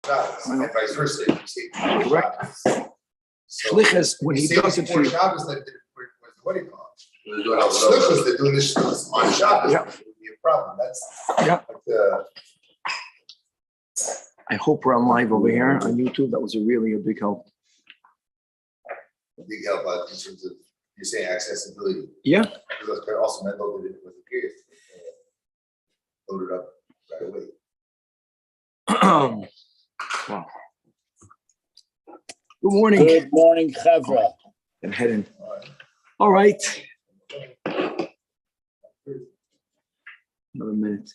Shabbos, and vice versa. You say Correct. So, Shlichus, when he does it for Shabbos, like what do you call it? Shlichus, they're doing this on Shabbos. Yeah. It would be a problem. That's yeah. like I hope we're on live over here on YouTube. That was really a big help. big help in terms of you're saying accessibility. Yeah. Because I also meant loaded it with the curious. Loaded up right away. Wow. Good morning. Good morning, Chavra. I'm heading. All right. Another minute.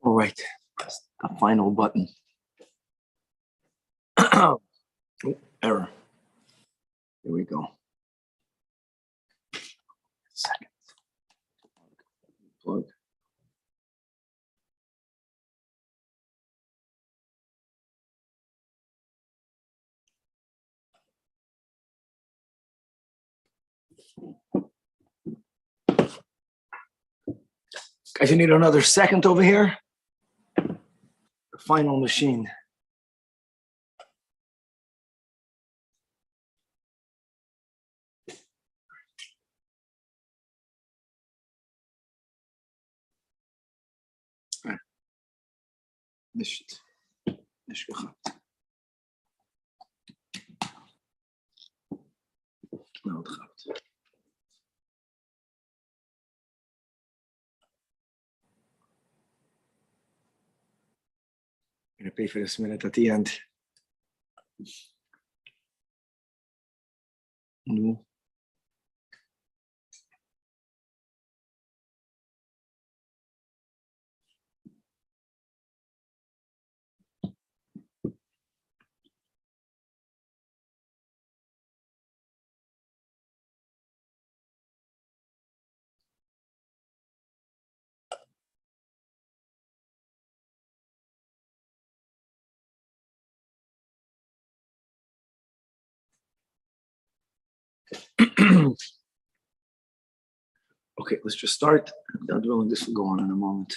All right. Press the final button. Oh, error. Here we go. Second. Plug. Guys, you need another second over here. The final machine. nicht gehabt. Wel gehabt. I'm going to pay for this minute at the end. No. Okay, let's just start. God willing, this will go on in a moment.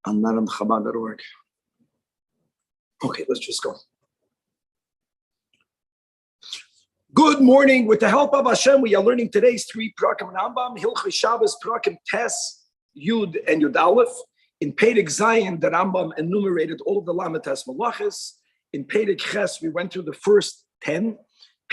I'm not on Chabad.org. Okay, let's just go. Good morning. With the help of Hashem, we are learning today's 3 Prakim Rambam, Hilchei Shabbos, Prakim Tes, Yud, and Yud Aleph. In Perek Zayin, the Rambam enumerated all of the Lamed Tes Malachis. In Perek Ches, we went through the first 10.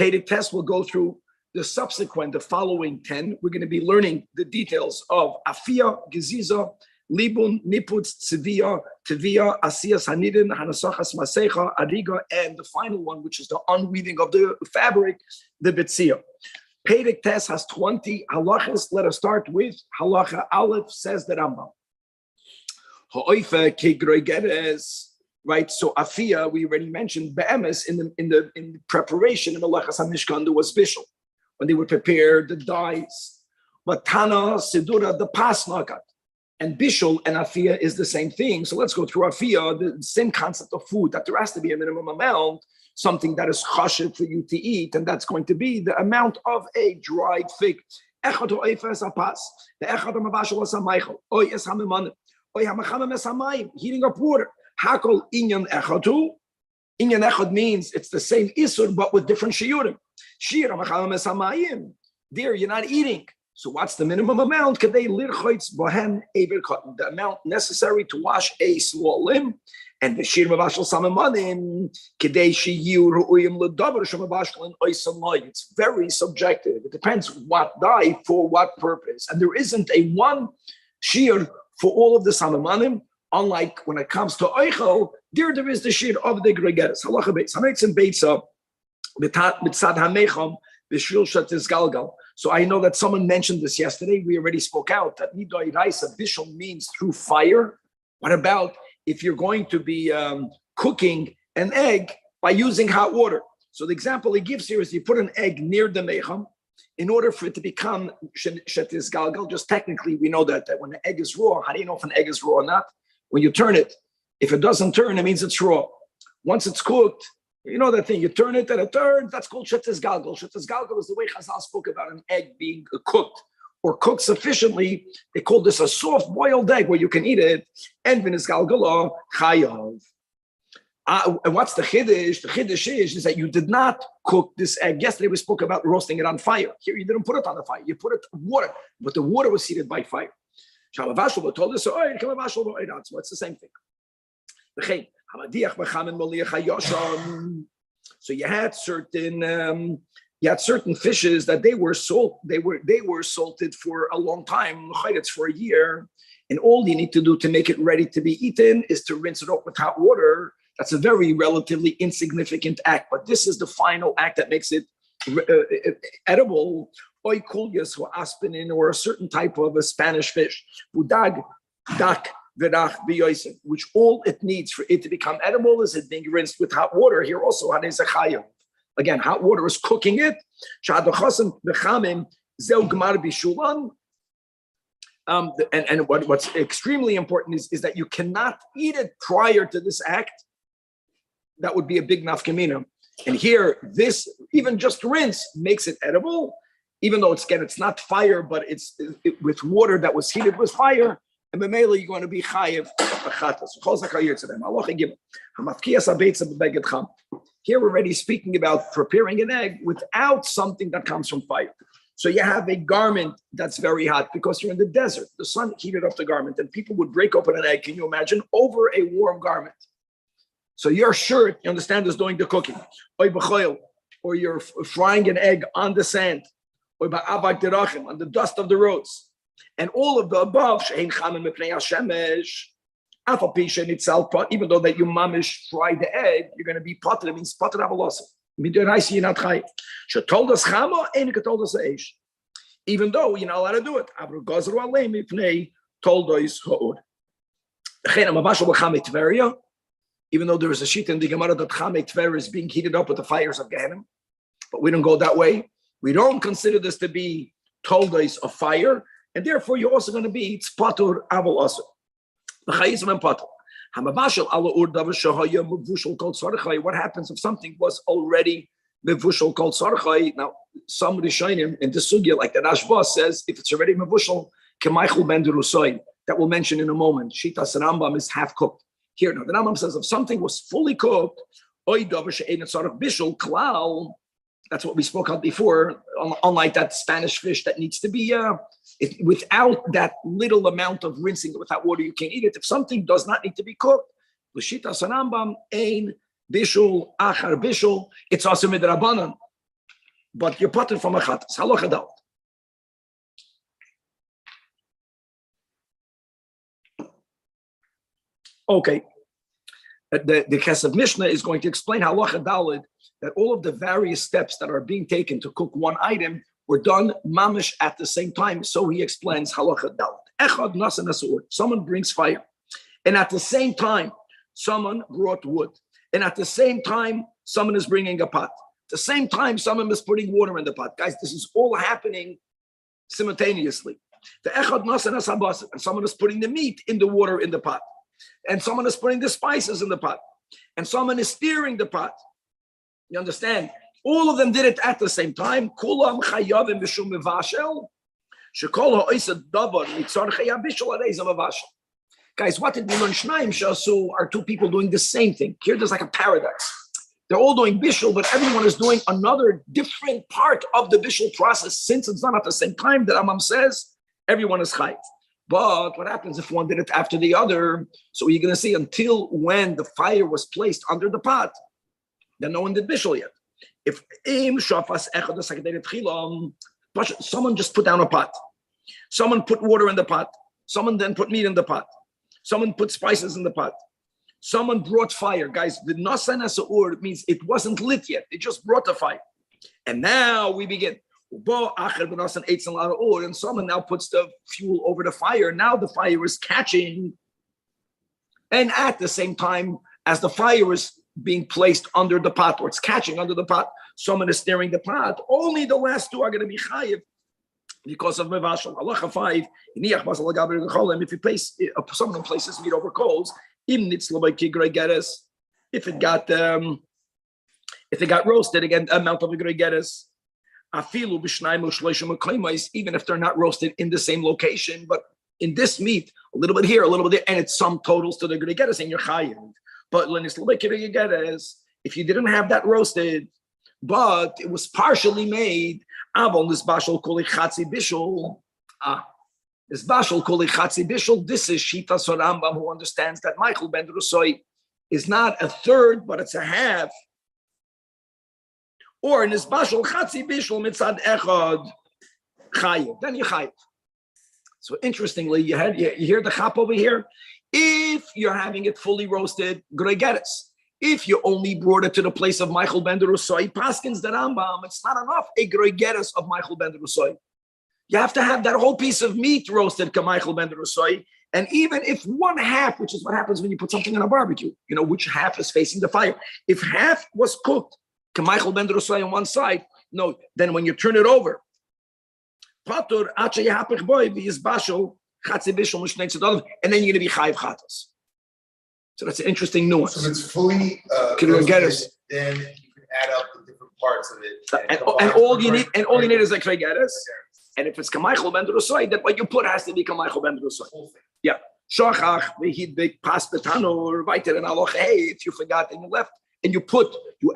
Perek Tes will go through the following 10. We're going to be learning the details of Afia, Geziza, Libun, Niputz, Tzivia, Tevia, Asiyas Hanidin, Hanasachas Masecha, Ariga, and the final one, which is the unweaving of the fabric, the Betzia. Perek Tes has 20 halachas. Let us start with halacha Aleph, says the Rambam. Ha'oife kigroi geres. Right, so Afia, we already mentioned Be'emes in the preparation in Malachas HaMishkan, there was Bishul, when they would prepare the dyes. But Tana, Sidura, the Pasnakat, and Bishul and Afia is the same thing. So let's go through Afia, the same concept of food, that there has to be a minimum amount, something that is chashiv for you to eat, and that's going to be the amount of a dried fig. Echad ha'oifes apas, the echad ha'mavashal asamaychel, oy es ha'memanim, oy ha'machamem es ha'mayim, heating up water. Hakol inyan echadu. Inyan echad means it's the same isur but with different shiurim. Shir ha'machamem es ha'mayim. There you're not eating. So what's the minimum amount? Kadei lirchoitz bohem ever cotton. The amount necessary to wash a small limb. And the shir mavashal samemanim kadei shiyu ru'uyim ledavar shemavashal oisamay. It's very subjective. It depends what dye for what purpose. And there isn't a one shir for all of the samemanim. Unlike when it comes to Eichel, there is the shir of the Gregeres. Halacha beis. Hametzim beitza mitzad hamecham b'shil shatis galgal. So I know that someone mentioned this yesterday. We already spoke out that nidoi raisa bishul means through fire. What about if you're going to be cooking an egg by using hot water? So the example he gives here is you put an egg near the mecham. In order for it to become shatis galgal, just technically we know that when the egg is raw, how do you know if an egg is raw or not? When you turn it, If it doesn't turn, it means it's raw. Once it's cooked, you know that thing, you turn it and it turns, that's called shetes galgal. Shetes galgal is the way Chazal spoke about an egg being cooked or cooked sufficiently. They call this a soft boiled egg where you can eat it. And v'nis galgalo chayav. And what's the chiddush? The chiddush is that you did not cook this egg. Yesterday we spoke about roasting it on fire. Here you didn't put it on the fire. You put it in water, but the water was heated by fire. Told us, so it's the same thing. So you had certain fishes that they were salted for a long time. It's for a year, and all you need to do to make it ready to be eaten is to rinse it off with hot water. That's a very relatively insignificant act, but this is the final act that makes it edible. Or aspinin, or a certain type of a Spanish fish, budag, dak, which all it needs for it to become edible is it being rinsed with hot water. Here also, again, hot water is cooking it. And what's extremely important is that you cannot eat it prior to this act. That would be a big nafkamina. And here, this, even just rinse, makes it edible, even though it's not fire, but it's with water that was heated with fire. And b'meila you're going to be chayiv b'chatas. Here we're already speaking about preparing an egg without something that comes from fire. So you have a garment that's very hot because you're in the desert. The sun heated up the garment, and people would break open an egg. Can you imagine? Over a warm garment. So your shirt, you understand, is doing the cooking. Or you're frying an egg on the sand, or on the dust of the roads. And all of the above, even though that you mamish fry the egg, you're going to be potter. It means potter avalosa. Even though you're not allowed to do it. Even though there is a sheet in the Gemara that Chamei Tver is being heated up with the fires of Gehenna, but we don't go that way. We don't consider this to be toldos of fire, and therefore you're also going to be tzpatur aval also. What happens if something was already mevushal called sarchai? Now, some Rishonim in the sugya, like the Rashba says, if it's already mevushal, kemaichel ben derusoi, that we'll mention in a moment. Shitas Rambam is half cooked. Here, now the Rambam says if something was fully cooked, that's what we spoke about before, unlike that Spanish fish that needs to be, without that little amount of rinsing it without water, you can't eat it. If something does not need to be cooked, l'shitas Rambam, ein bishul, achar bishul, it's also midrabanan, but you're putting from a chatas, halacha dal. Okay, the Kesef Mishnah is going to explain halacha dalid that all of the various steps that are being taken to cook one item were done mamish at the same time. So he explains halacha dalid. Echad nasa nasuur. Someone brings fire, and at the same time, someone brought wood, and at the same time, someone is bringing a pot. At the same time, someone is putting water in the pot. Guys, this is all happening simultaneously. The echad nasa nasabas, and someone is putting the meat in the water in the pot. And someone is putting the spices in the pot, and someone is stirring the pot. You understand? All of them did it at the same time. Kulam chayavim b'shum mevashel. Shekol ha'oisad davar mitzar chayav bishul areis mevashel. Guys, what did we learn? Shnaim shasu are two people doing the same thing. Here, there's like a paradox. They're all doing bishul, but everyone is doing another different part of the bishul process. Since it's not at the same time, the Rambam says everyone is chayav. But what happens if one did it after the other? So you're going to see until when the fire was placed under the pot, then no one did bishul yet. If someone just put down a pot, someone put water in the pot, someone then put meat in the pot, someone put spices in the pot, someone brought fire. Guys, the nasan asur means it wasn't lit yet. It just brought the fire. And now we begin. And someone now puts the fuel over the fire. Now the fire is catching. And at the same time as the fire is being placed under the pot, or it's catching under the pot, someone is stirring the pot. Only the last two are going to be chayiv because of mevashal. Halacha 5, if you place, someone places meat over coals, Even it's if it got roasted again, amount of gregeres. Even if they're not roasted in the same location, but in this meat, a little bit here, a little bit there, and it's sum totals to the gregeres, and you're chayiv. But if you didn't have that roasted, but it was partially made, this bashal koli chatzi bishul. This bashal koli chatzi bishul. This is Shita Rambam, who understands that Michael ben Rusoi is not a third, but it's a half. Or in this bashal chatzi bishul mitzad echad chayiv. Then you chayiv. So interestingly, you hear the chap over here. If you're having it fully roasted, gregeres. If you only brought it to the place of Michael ben Rusoi, paskins the Rambam, it's not enough a gregeres of Michael ben Rusoi. You have to have that whole piece of meat roasted to Michael ben Rusoi. And even if one half, which is what happens when you put something on a barbecue, which half is facing the fire. If half was cooked to Michael ben Rusoi on one side, no, then when you turn it over, and then you're going to be chayiv chatas. So that's an interesting nuance. So it's fully roasted, then you can add up the different parts of it. And all you need is a kregeres. And if it's Kamaichel ben Rusoi, then what you put has to be Kamaichel ben Rusoi. Yeah. Shochach, v'hidbek pas betano, or weiter in aloch. Hey, if you forgot and you left, and you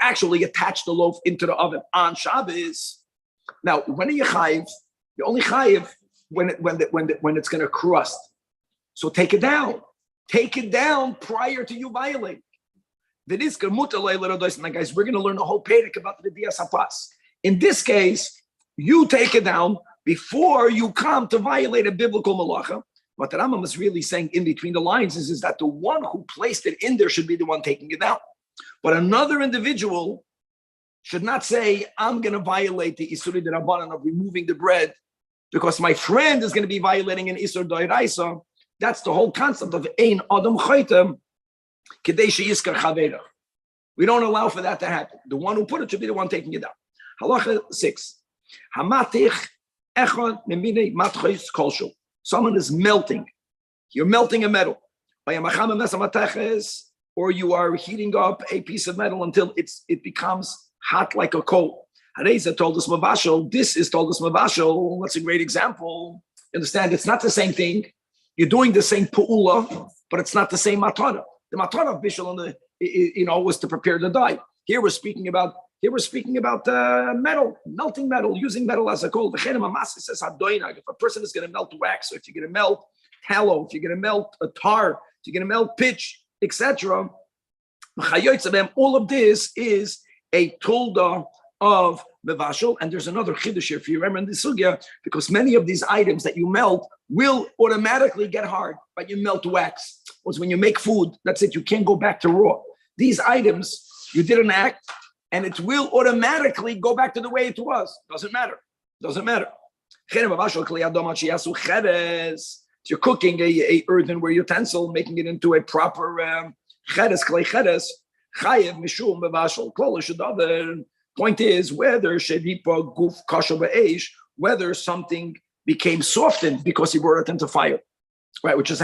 actually attach the loaf into the oven on Shabbos. Now, when are you chayiv? You only chayiv when it's going to crust. So take it down. Take it down prior to you violating. Now, guys, we're going to learn a whole pedic about the Dias Hapas. In this case, you take it down before you come to violate a biblical malacha. What the Rambam is really saying in between the lines is that the one who placed it in there should be the one taking it down. But another individual should not say, I'm going to violate the Isuri de Rabbanan of removing the bread because my friend is going to be violating an Isur Doiraisa. That's the whole concept of Ein Adam Chaytem Kedei Sheyiskar Chaveirach. We don't allow for that to happen. The one who put it should be the one taking it down. Halacha 6. Hamatich echad memine matchis kolshu. Someone is melting. You're melting a metal. Or you are heating up a piece of metal until it becomes hot like a coal. Hareza told us mavashal. This is told us mavashal. That's a great example. You understand? It's not the same thing. You're doing the same pu'ula, but it's not the same matana. The matana of bishul was to prepare the dye. Here we're speaking about metal, melting metal, using metal as a coal. Says if a person is going to melt wax, or if you're going to melt tallow, if you're going to melt a tar, if you're going to melt pitch, etc. All of this is a tulda of mevashel, and there's another chiddush here for you. Remember in the sugya, because many of these items that you melt will automatically get hard, but you melt wax. Because when you make food, that's it. You can't go back to raw. These items, you did an act, and it will automatically go back to the way it was. Doesn't matter. You're cooking a earthenware utensil, making it into a proper cheres, clay cheres, chayev mishum bevashal kol shadaver. Point is whether shedipa guf kasha be'esh, whether something became softened because you brought it into fire, right? Which is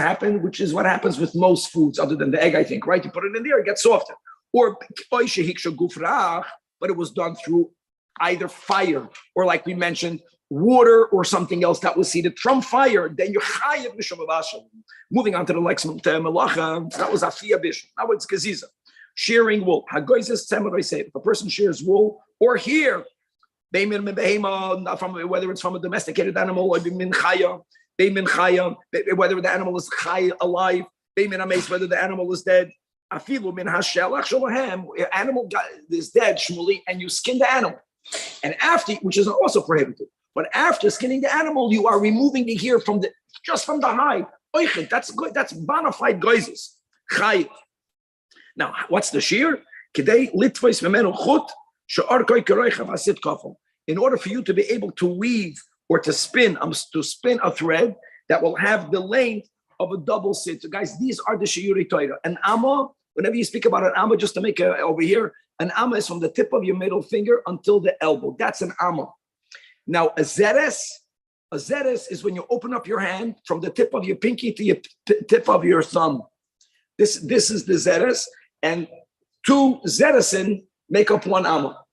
what happens with most foods, other than the egg, I think, right? You put it in there, it gets softened. Or but it was done through either fire or, like we mentioned, water or something else that was seeded from fire. Then you chayev mishum bevashal. Moving on to the next melacha, that was afia bishul. Now it's geziza. Shearing wool. If a person shears wool, or here, whether it's from a domesticated animal or whether the animal is chai, alive, whether the animal is dead, animal is dead, and you skin the animal. And after, which is also prohibited, but after skinning the animal, you are removing the hair from the hide. That's good. That's bona fide goizes. Chai. Now, what's the shear? In order for you to be able to weave or to spin a thread that will have the length of a double sit. So guys, these are the shiuri Torah. An amma, whenever you speak about an amma, just to make over here, an amma is from the tip of your middle finger until the elbow. That's an amma. Now, a zeres is when you open up your hand from the tip of your pinky to your tip of your thumb. This is the zeres, and two zeresin make up one amma.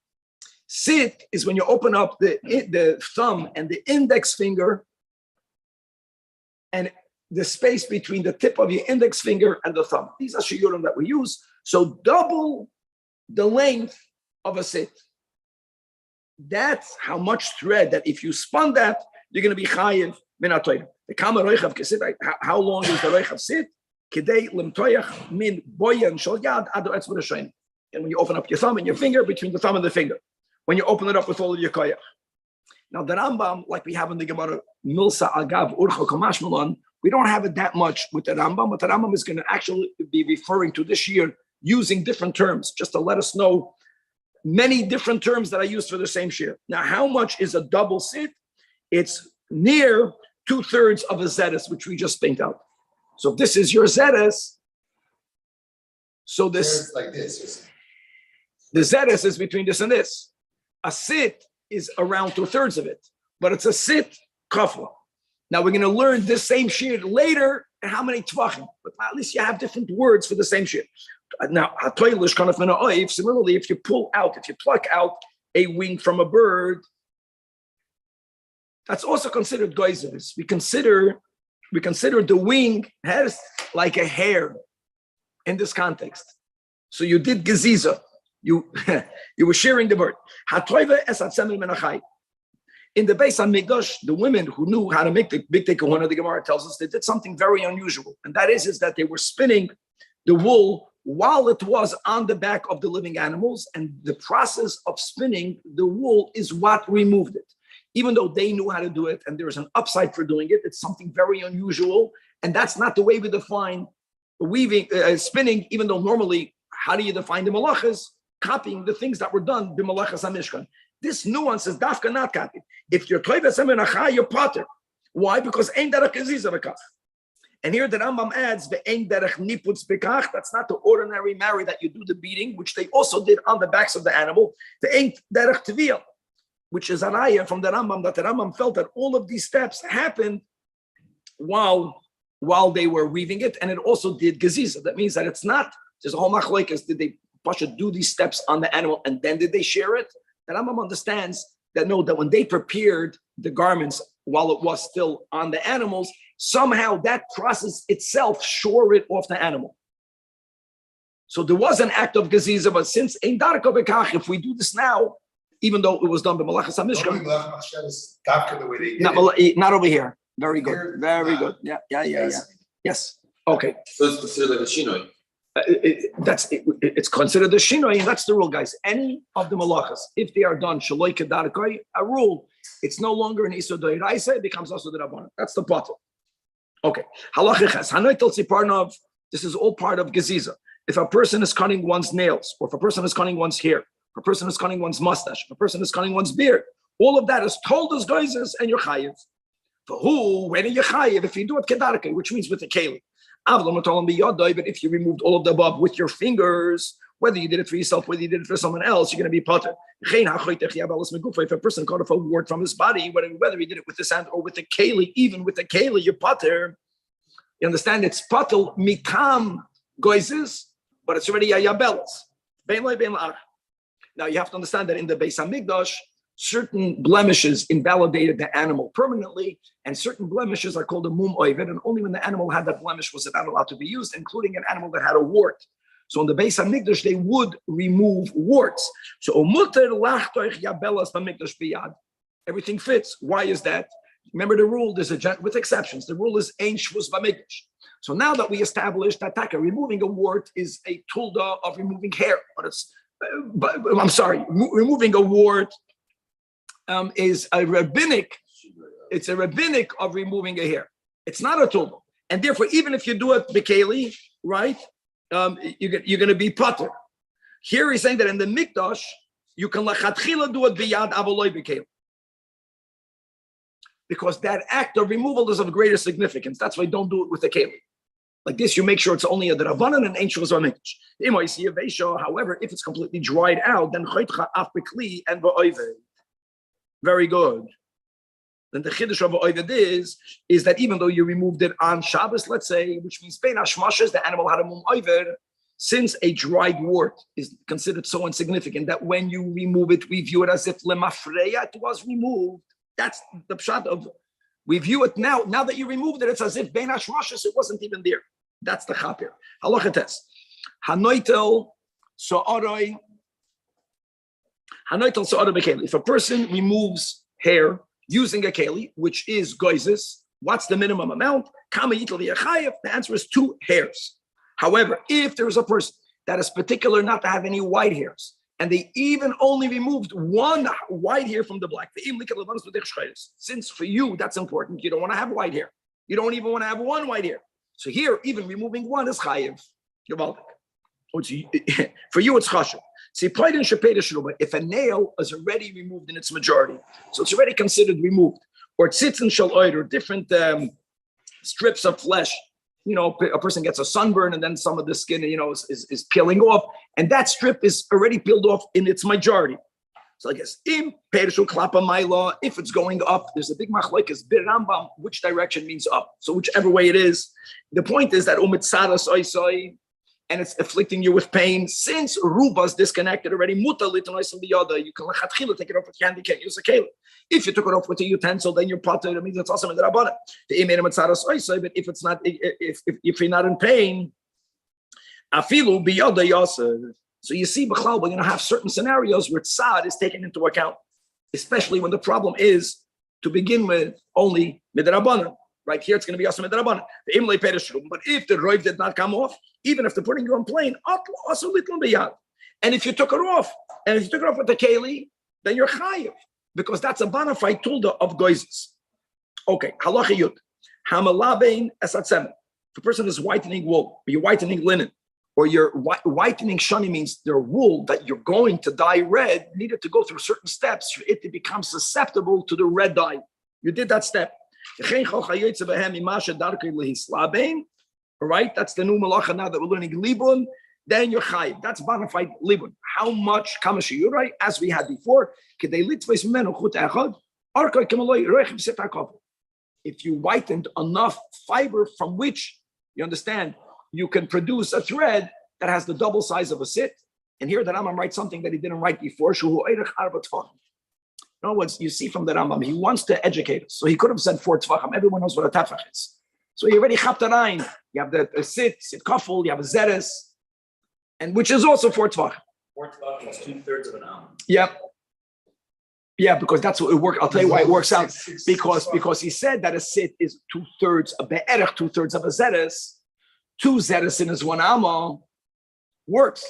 Sit is when you open up the thumb and the index finger and the space between the tip of your index finger and the thumb. These are shiurim that we use. So double the length of a sit. That's how much thread that if you spun that, you're going to be chayiv min hatoyim. The kama roichav kesit. How long is the roichav sit? Kedei limtoyach min boyan shal yad ado etz v'rashoyin. And when you open up your thumb and your finger, between the thumb and the finger, when you open it up with all of your koyach. Now the Rambam, like we have in the Gemara, Milsa Agav Urcha Kamash Malon, we don't have it that much with the Rambam, but the Rambam is going to actually be referring to this year using different terms, just to let us know many different terms that I used for the same shir. Now, how much is a double sit? It's near 2/3 of a zeres, which we just paint out. So if this is your zeres, so this like this. the zeres is between this and this. A sit is around 2/3 of it, but it's a sit kafla. Now we're going to learn this same shir later and how many tvachim, but at least you have different words for the same shir. Now, similarly, if you pluck out a wing from a bird, that's also considered geizers. We consider the wing has like a hair in this context. So you did geziza. You were shearing the bird. In the Beis HaMikdash, the women who knew how to make the big kahuna, the Gemara tells us they did something very unusual, and that is that they were spinning the wool while it was on the back of the living animals, and the process of spinning the wool is what removed it. Even though they knew how to do it, and there's an upside for doing it, it's something very unusual, and that's not the way we define weaving, spinning. Even though normally, how do you define the malachas? Copying the things that were done b'malachas hamishkan. This nuance is dafka not copied. If you're toives emenacha, you're potter. Why? Because ein derech geziza v'kach. And here the Rambam adds the ein derech niputz bekach. That's not the ordinary marry that you do the beating, which they also did on the backs of the animal. The ein derech tviyah, which is a raya from the Rambam, that the Rambam felt that all of these steps happened while they were weaving it, and it also did geziza. That means that it's not there's a whole machlokes. Did they Pasha do these steps on the animal and then did they shear it? The Rambam understands that no, that when they prepared the garments while it was still on the animals, somehow that process itself shore it off the animal. So there was an act of geziza, but since ein darko bekach, if we do this now, even though it was done by malachas hamishkan, not over here. Very good, very good. Yeah. Yes. Okay. So it's considered like a shinoi. It's considered a shinoi, and that's the rule, guys. Any of the malachas, if they are done shaloi kedarkoi, a rule, it's no longer an isur d'oraisa, it becomes also the rabbanon. That's the bottle. Okay. Halachiches hanoitel tziparnov. This is all part of geziza. If a person is cutting one's nails, or if a person is cutting one's hair, if a person is cutting one's mustache, if a person is cutting one's beard, all of that is told as geizes, and you're chayiv. For who? When are you chayiv? If you do it kedarkoi, which means with the keli. But if you removed all of the above with your fingers, whether you did it for yourself, whether you did it for someone else, you're going to be potter. If a person cut off a wart from his body, whether he did it with his hand or with the keli, even with the keli, you're potter. You understand? It's patel mikam goizes, but it's already a yabelas. Now you have to understand that in the Beis HaMikdash, certain blemishes invalidated the animal permanently, and certain blemishes are called a mum oivet, and only when the animal had that blemish was it not allowed to be used, including an animal that had a wart. So in the Beis HaMikdash, they would remove warts. So everything fits. Why is that? Remember the rule, there's with exceptions. The rule is ein shvus b'mikdash. So now that we established that removing a wart is a tulda of removing hair, removing a wart is a rabbinic. It's a rabbinic of removing a hair. It's not a tulba, and therefore, even if you do it bekeli, right, you're going to be potter. Here he's saying that in the mikdash you can lachatchila do it biyad avoloi bekeli, because that act of removal is of greater significance. That's why don't do it with a keli. Like this, you make sure it's only a drabanan and ancient mikdash. However, if it's completely dried out, then choitcha af bekli and ba'oived. Very good. then the chiddush of oived is that even though you removed it on Shabbos, let's say, which means bein hashmashes, the animal had a mum oived, since a dried wart is considered so insignificant that when you remove it, we view it as if lemafreya it was removed. That's the pshat of, we view it now that you removed it, it's as if bein hashmashes, it wasn't even there. That's the chapir. Halacha tes. Hanoitel so'oroi. Hanoitel so'oroi bekeli. If a person removes hair using a keli, which is goizes, what's the minimum amount? Kama yitel v'yachayev. The answer is 2 hairs. However, if there's a person that is particular not to have any white hairs, and they even only removed 1 white hair from the black, since for you that's important, you don't want to have white hair. You don't even want to have 1 white hair. So here, even removing 1 is chayev. For you, it's chashuv. See, if a nail is already removed in its majority, so it's already considered removed, or it sits in shaloid, or different strips of flesh. A person gets a sunburn and then some of the skin, is peeling off, and that strip is already peeled off in its majority. So I guess if it's going up, there's a big machlokes birambam, which direction means up. So whichever way it is, the point is that and it's afflicting you with pain. Since ruba's disconnected already, you can take it off with your hand, you can't use a keli. If you took it off with a utensil, then you're potter. That means it's also in the rabbanan. But if it's not, if you're not in pain, afilu biyada yasser. So you see, b'chlal, we're going to have certain scenarios where tzad is taken into account, especially when the problem is to begin with only midrabanan. Right here, it's going to be also midrabanan. But if the roiv did not come off, even if they're putting you on plane, also little biyad. And if you took it off, with the keli, then you're chayiv, because that's a bona fide tulda of goizes. Okay, halacha yud. Hamalabein esatzem. If a person is whitening wool, or you're whitening linen, or you're whitening shani, means their wool that you're going to dye red needed to go through certain steps for it to become susceptible to the red dye. You did that step. All right, that's the new malacha now that we're learning libun. Then you're chayiv. That's bona fide libun. How much kamashiyurai, as we had before? If you whitened enough fiber from which, you understand, you can produce a thread that has the double size of a sit. And here the Rambam writes something that he didn't write before. In other words, you see from the Rambam, he wants to educate us. So he could have said 4 tefachim. Everyone knows what a tefach is. So he already chapped a line. You have the sit kafel, you have a zeres, and which is also 4 tefachim. 4 tefachim is 2/3 of an am. Yep. Yeah, because that's what it works. I'll tell you why it works out. Because he said that a sit is 2/3, a be'erech 2/3 of a zeres. 2 zeres in his 1 amma works.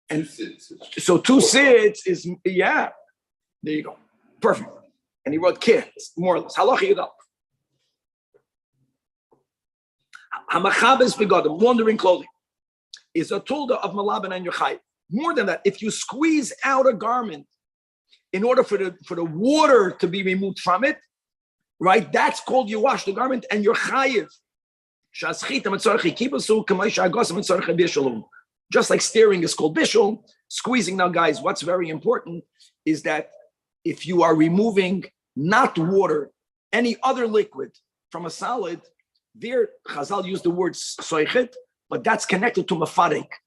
And so 2 sits is, yeah. There you go. Perfect. And he wrote kids, more or less. Halacha yudal. Hamachabes begodim, wandering clothing, is a tulda of malaban and yochai. More than that, if you squeeze out a garment in order for the water to be removed from it, right? That's called you wash the garment and you're chayiv. Just like steering is called bishul, squeezing. Now, guys, what's very important is that if you are removing not water, any other liquid from a solid, there Chazal used the word soichet, but that's connected to mafarek.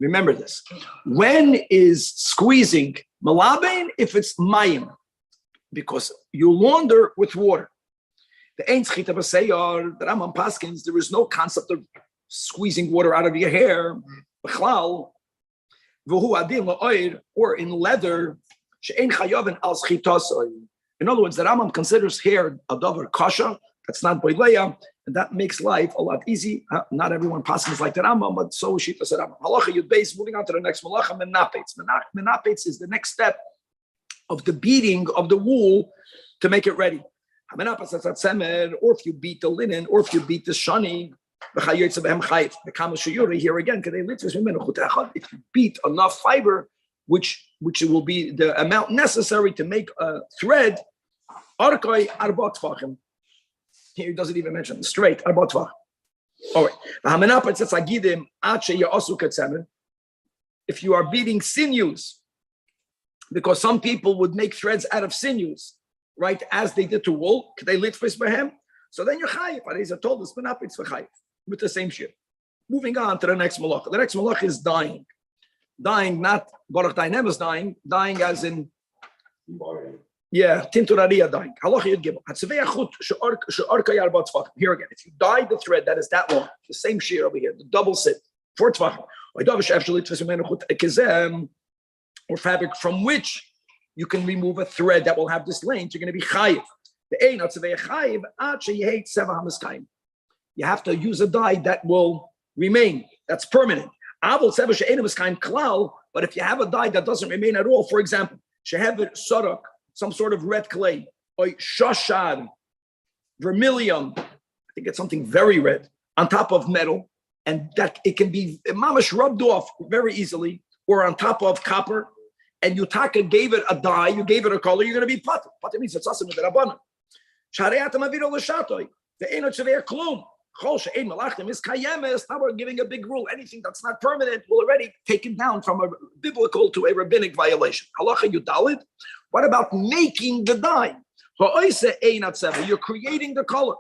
Remember this. When is squeezing malabein? If it's mayim, because you launder with water. The Ein Schita B'Seyar, the Rambam Paskins, there is no concept of squeezing water out of your hair. B'chlal, v'hu adin la'oir, or in leather. In other words, the Rambam considers hair a davar kasha. That's not boileya, and that makes life a lot easy. Not everyone passes like the Rambam, but so Shita said Rambam. Halacha Yud Beis. Moving on to the next malacha, menapetz. Menapetz is the next step of the beating of the wool to make it ready. Or if you beat the linen, or if you beat the shani. Here again, if you beat enough fiber, which will be the amount necessary to make a thread, here it doesn't even mention straight. All right. If you are beating sinews, because some people would make threads out of sinews, right, as they did to wool, they litfis behem. So then you're chayiv. Areza told us, but it's for chayiv with the same shit. Moving on to the next malach. The next malach is dying. Dying, not Baruch Dainem is dying. Dying as in, Tinturaria dying. Halacha Yud Gimel. Hatzavei achut she'orka yarba tzvachim. Here again, if you dye the thread that is that long, the same shear over here, the double sit, 4 tzvachim, or fabric from which you can remove a thread that will have this length, you're going to be chayiv. You have to use a dye that will remain, that's permanent. But if you have a dye that doesn't remain at all, for example, sarak, some sort of red clay, or shashad, vermilion, I think it's something very red, on top of metal, and that it can be mamash rubbed off very easily, or on top of copper, and you gave it a dye, you gave it a color, you're going to be pater. Pater means it's asim with the rabbanon. Now we're giving a big rule. Anything that's not permanent will already take it down from a biblical to a rabbinic violation. Halacha Yudalid. What about making the dye? You're creating the color.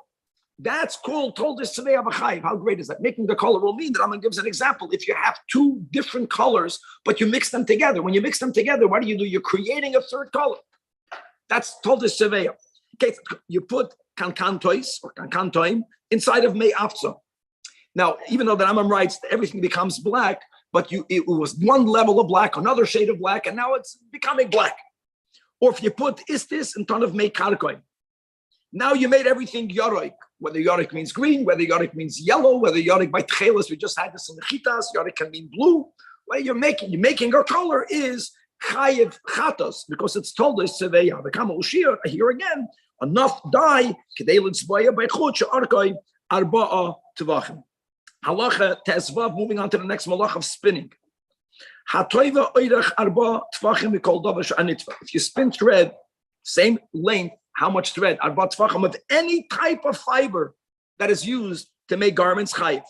That's called told us today of a chayiv. How great is that? Making the color will mean that Rambam gives an example. If you have 2 different colors, but you mix them together, when you mix them together, what do? You're creating a third color. That's told us today. Okay, you put kankantois or kankantoim inside of me'afza. Now, even though the Rambam writes everything becomes black, but it was one level of black, another shade of black, and now it's becoming black. Or if you put istis in front of me'karkoim, now you made everything yaroik. Whether yaroik means green, whether yaroik means yellow, whether yaroik by tchelis, we just had this in the chitas, yaroik can mean blue. What you're making a color is chayiv chatos, because it's told us seveya. The kama ushir here again, enough dye kedei litzvaya by chut she'arkoi arba'a tvachim. Halacha tesvav. Moving on to the next malach of spinning. Hatoiva oirach arba tvachim mikol davash anitva. If you spin thread, same length. How much thread? Arba tvachim of any type of fiber that is used to make garments chayiv.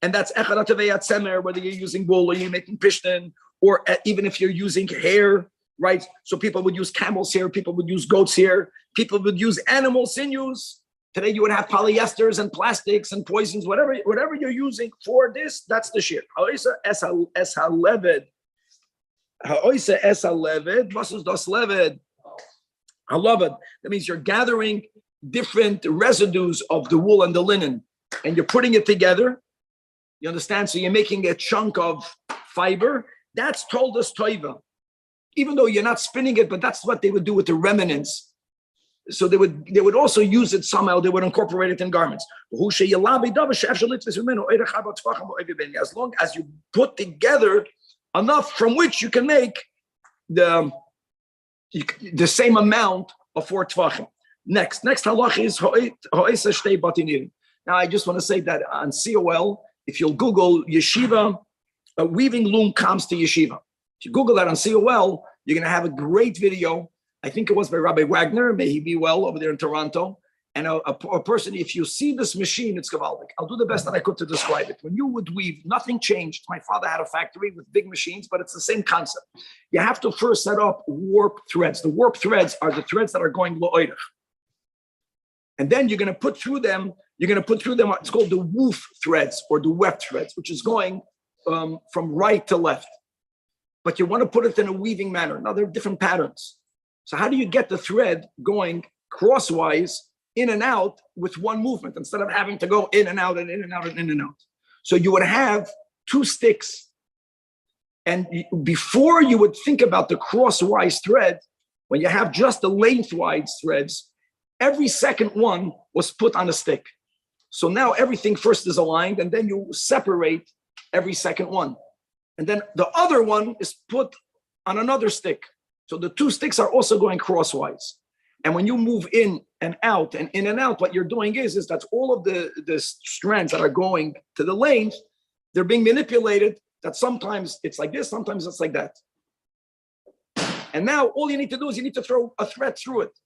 And that's echad atavei atzemer, whether you're using wool or you're making pishtin, or even if you're using hair, right? So people would use camel's hair, people would use goat's hair, people would use animal sinews. Today you would have polyesters and plastics and poisons, whatever you're using for this, that's the shear. Ha'oisa es haleved. Ha'oisa es haleved. Was is das leved? Haleved. That means you're gathering different residues of the wool and the linen, and you're putting it together. You understand? So you're making a chunk of fiber. That's told us toiva. Even though you're not spinning it, but that's what they would do with the remnants. So they would also use it somehow. They would incorporate it in garments. As long as you put together enough from which you can make the same amount of 4 tvachim. Next halach is ha'isa shtei batinirim. Now I just want to say that on COL, if you'll Google yeshiva, a weaving loom comes to yeshiva. If you Google that on COL, you're going to have a great video. I think it was by Rabbi Wagner, may he be well, over there in Toronto. And a person, if you see this machine, it's gavaldik. I'll do the best that I could to describe it. When you would weave, nothing changed. My father had a factory with big machines, but it's the same concept. You have to first set up warp threads. The warp threads are the threads that are going lo'oirach. And then you're going to put through them, it's called the woof threads or the weft threads, which is going from right to left. But you want to put it in a weaving manner. Now, there are different patterns. So how do you get the thread going crosswise in and out with one movement instead of having to go in and out and in and out and in and out? So you would have 2 sticks. And before you would think about the crosswise thread, when you have just the lengthwise threads, every second one was put on a stick. So now everything first is aligned, and then you separate every second one. And then the other one is put on another stick. So the 2 sticks are also going crosswise. And when you move in and out, what you're doing is that all of the strands that are going to the length, they're being manipulated, that sometimes it's like this, sometimes it's like that. And now all you need to do is you need to throw a thread through it.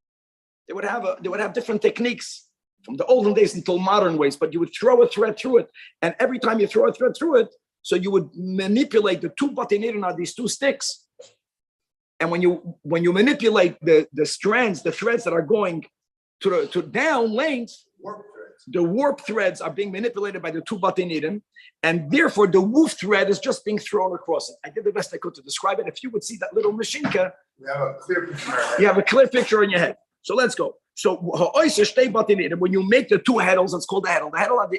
They would have different techniques from the olden days until modern ways, but you would throw a thread through it. And every time you throw a thread through it, so you would manipulate the 2 batinirin, these 2 sticks. And when you manipulate the strands, the threads that are going to down length, the warp threads are being manipulated by the two batinidim, and therefore the woof thread is just being thrown across it. I did the best I could to describe it. If you would see that little machinka, We have a clear picture. you have a clear picture in your head. So let's go. So when you make the two heddles, it's called the heddle. The heddle,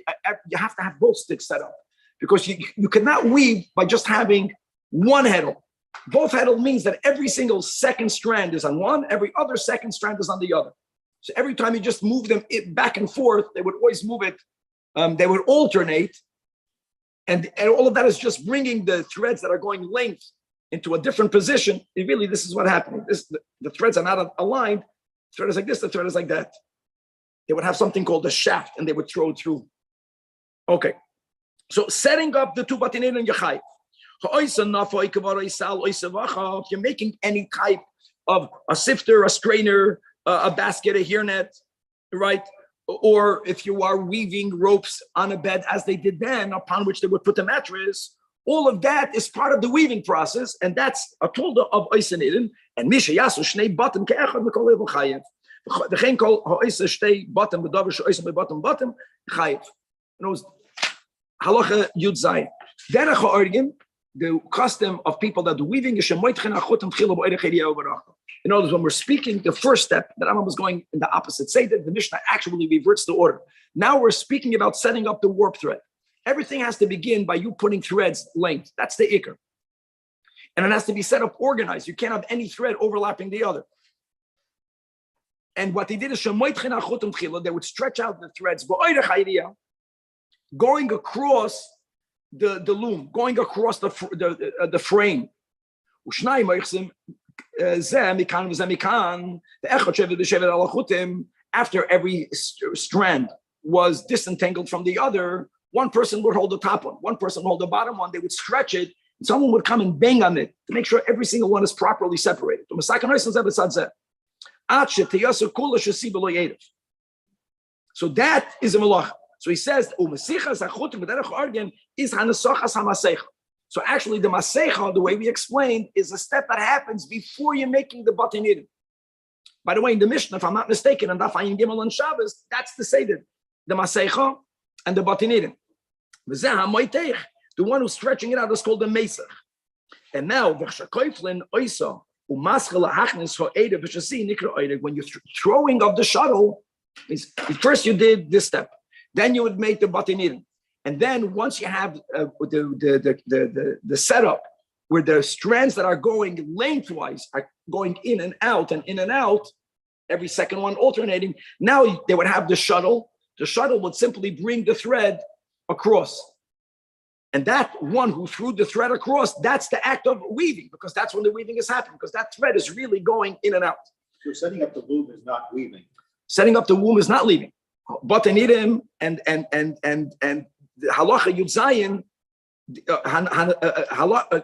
you have to have both sticks set up because you cannot weave by just having one heddle. Both heddle means that every single second strand is on one, every other second strand is on the other. So every time you just move them back and forth, they would always move it. They would alternate. And all of that is just bringing the threads that are going length into a different position. This is what happened. The threads are not aligned. The thread is like this, the thread is like that. They would have something called a shaft and they would throw it through. Okay. So setting up the two batinin and yachai. If you're making any type of a sifter, a strainer, a basket, a hairnet, right? Or if you are weaving ropes on a bed as they did then, upon which they would put the mattress, all of that is part of the weaving process, and that's a tolda of Oisenidin, and Misha Yasu Shnei Bottom Keachad Mikol Evel Chayev. The Chen call Oisa Shtei Bottom, Bedavish Oisa Bottom Chayev. Halacha Yud Zayin. Derech HaOrgim, the custom of people that do weaving is Shemoitchen Achotem Chilo B'Oirech Hediyahu Barachah. In other words, when we're speaking, the first step, that Rambam was going in the opposite side, the Mishnah actually reverts the order. Now we're speaking about setting up the warp thread. Everything has to begin by you putting threads length. That's the ikr. And it has to be set up organized. You can't have any thread overlapping the other. And what they did is they would stretch out the threads going across the loom, going across the frame. After every strand was disentangled from the other, one person would hold the top one person would hold the bottom one, they would stretch it, and someone would come and bang on it to make sure every single one is properly separated. So that is a malach. So he says, so actually the masecha, the way we explained, is a step that happens before you're making the batinidim. By the way, in the Mishnah, if I'm not mistaken, and Daf Ayin Gimel on Shabbos, that's the seder, the masecha and the batinidim. The one who's stretching it out is called the mesach. And now, when you're throwing of the shuttle, first you did this step, then you would make the batinidim. And then once you have the setup where the strands that are going lengthwise are going in and out, every second one alternating, now they would have the shuttle. The shuttle would simply bring the thread across. And that one who threw the thread across, that's the act of weaving, because that's when the weaving is happening, because that thread is really going in and out. So setting up the loom is not weaving. Setting up the womb is not leaving. But anidim and halacha Yud Zayin,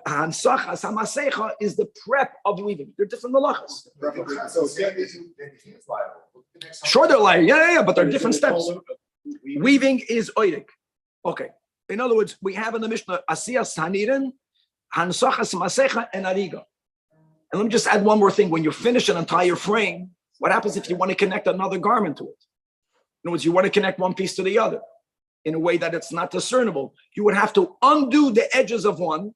hansachas hamasecha is the prep of weaving. They're different halachas. Sure, they're liable. Yeah, but they're different steps. Weaving is oidik. Okay. In other words, we have in the Mishnah asiyas hanirin, hansachas hamasecha, and ariga. And let me just add one more thing. When you finish an entire frame, what happens if you want to connect another garment to it? In other words, you want to connect one piece to the other in a way that it's not discernible. You would have to undo the edges of one.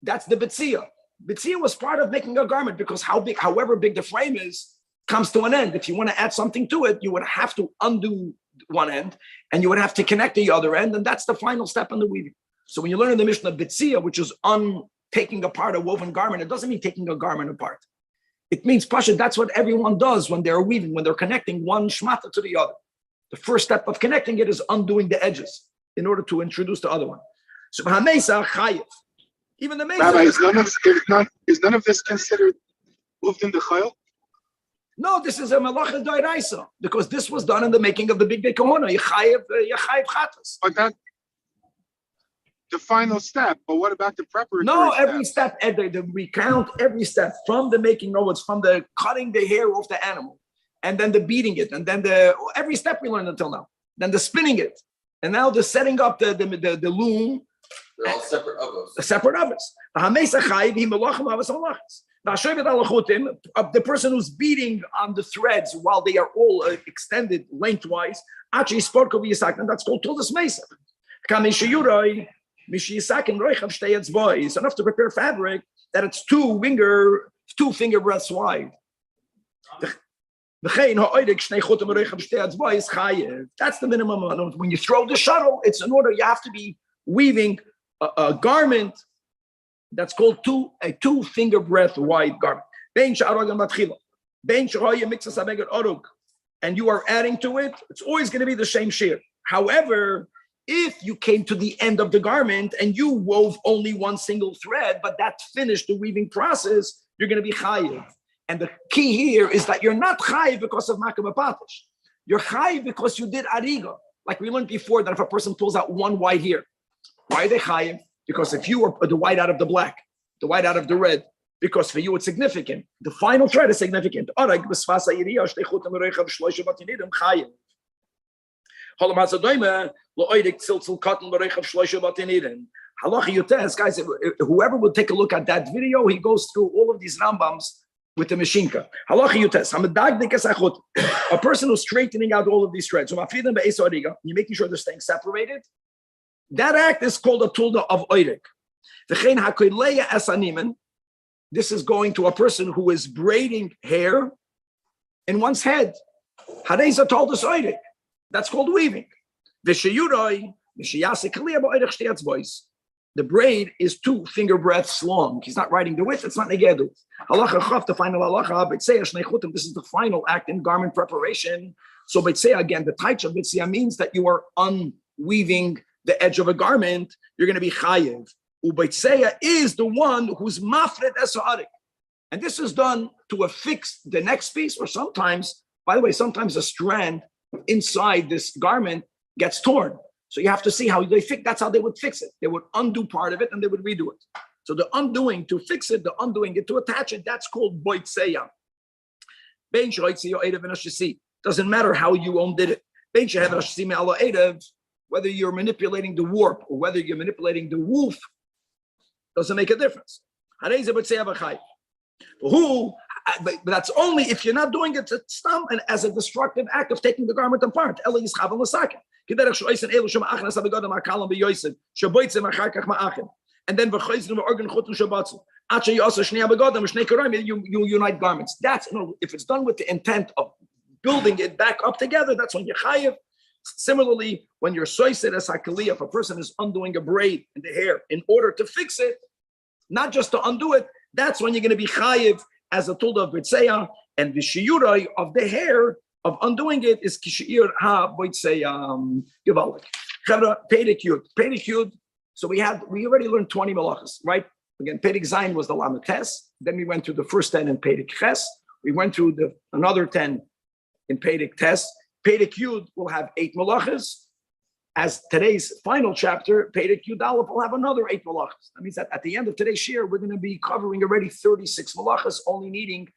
That's the bitzia. Bitzia was part of making a garment because however big the frame is, comes to an end. If you want to add something to it, you would have to undo one end and you would have to connect the other end. And that's the final step in the weaving. So when you learn in the Mishnah bitzia, which is taking apart a woven garment, it doesn't mean taking a garment apart. It means, Pasha, that's what everyone does when they're weaving, when they're connecting one shmata to the other. The first step of connecting it is undoing the edges in order to introduce the other one. So Hamesa Chayev. Even the Mesa. Rabbi, is none of this considered moved in the chayil? No, this is a malacha d'oraisa because this was done in the making of the big day kahuna. Yechayev chatas. But that the final step. But what about the preparatory? No, every step, they recount every step from the making. No, it's from the cutting the hair off the animal, and then the beating it, and then every step we learned until now. Then the spinning it, and now the setting up the loom. They're all separate ovos. Separate ovos. The person who's beating on the threads while they are all extended lengthwise, actually and that's called Tildas Mesa. It's enough to prepare fabric that it's two finger breadths wide. That's the minimum amount. When you throw the shuttle, it's in order, you have to be weaving a garment that's called a 2 finger breadth wide garment. And you are adding to it, it's always going to be the same shear. However, if you came to the end of the garment and you wove only one single thread, but that finished the weaving process, you're going to be chayiv. And the key here is that you're not chayiv because of makam patish. You're chayiv because you did ariga. Like we learned before that if a person pulls out one white here, why are they chayiv? Because if you are the white out of the black, the white out of the red, because for you it's significant. The final thread is significant. Guys, whoever will take a look at that video, he goes through all of these Rambams with the Mashinka. A person who's straightening out all of these threads, you're making sure they're staying separated. That act is called a tulda of oirik. This is going to a person who is braiding hair in one's head. That's called weaving. The braid is 2 finger breadths long. He's not writing the width, it's not negedu. The final halacha, this is the final act in garment preparation. So again, the taich of Bitsya means that you are unweaving the edge of a garment, you're going to be chayiv. Ubaitseya is the one who's mafred esarik. And this is done to affix the next piece, or sometimes, by the way, sometimes a strand inside this garment gets torn. So you have to see how they fix. That's how they would fix it. They would undo part of it and they would redo it. So the undoing to fix it, the undoing it to attach it, that's called boitseya. Doesn't matter how you undid it. Whether you're manipulating the warp or whether you're manipulating the woof, doesn't make a difference. But that's only if you're not doing it and as a destructive act of taking the garment apart. And then you unite garments. That's if it's done with the intent of building it back up together, that's when you're chayiv. Similarly, when you're soiset as hakali, if a person is undoing a braid in the hair in order to fix it, not just to undo it, that's when you're going to be chayiv as a tulda of bitseya, and the shiurai of the hair of undoing it is kishiur ha bitseya gevalik. Pedicure. So we already learned 20 malachas, right? Again, Pedig Zayin was the Lamed Tes. Then we went through the first 10 in Pedig Ches. We went through another 10 in Pedig Tes. Pedig Yud will have 8 malachas. As today's final chapter, Pedig Yud Aleph will have another 8 malachas. That means that at the end of today's shir, we're going to be covering already 36 malachas, only needing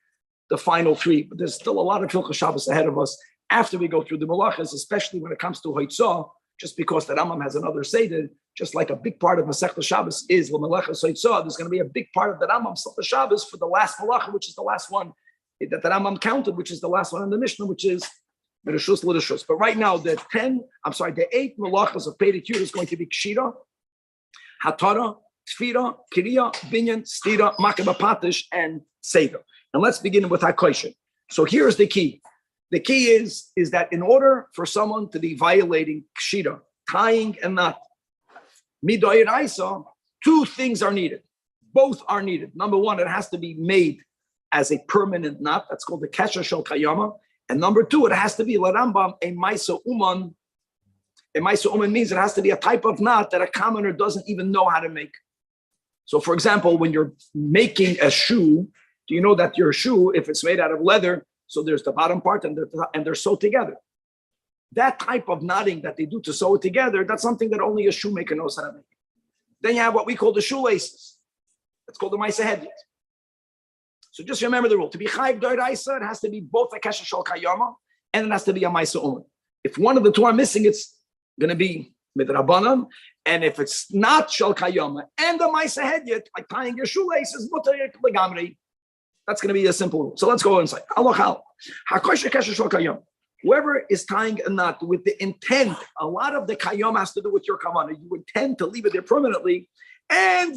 the final 3. But there's still a lot of Hilchos Shabbos ahead of us after we go through the malachas, especially when it comes to Hoitzah, just because the Rambam has another Seder, just like a big part of Masechta Shabbos is L'Melechas Hoitzah, there's going to be a big part of the Rambam Masechta Shabbos for the last malacha, which is the last one that the Rambam counted, which is the last one in the Mishnah, which is Rishus L'Rishus. But right now, the 8 malachas of Pedig Yud is going to be Kshira, Hatara, Tfira, Kiriya, Binyan, Stira, Makaba Patish, and Seder. And let's begin with HaKosher. So here's the key. The key is that in order for someone to be violating Kshira, tying a knot, Midoy Raisa, 2 things are needed. Both are needed. Number one, it has to be made as a permanent knot. That's called the Kesher Shel Kayama. And number 2, it has to be L'Rambam, a Maisa Uman. A Maisa Uman means it has to be a type of knot that a commoner doesn't even know how to make. So for example, when you're making a shoe, do you know that your shoe, if it's made out of leather, so there's the bottom part and they're sewed together. That type of knotting that they do to sew it together, that's something that only a shoemaker knows how to make. Then you have what we call the shoelaces. That's called the Maisa Hedyot. So just remember the rule. To be Chayiv Doiraisa, it has to be both a Kesher Shel Kayama and it has to be a Maisa Uman. If one of the 2 are missing, it's going to be Midrabanan. And if it's not Shel Kayama and the Maisa Hedyot, like tying your shoelaces, Mutar Legamri. That's going to be a simple rule. So let's go inside. Whoever is tying a knot with the intent, a lot of the kayom has to do with your kavanah. You intend to leave it there permanently, and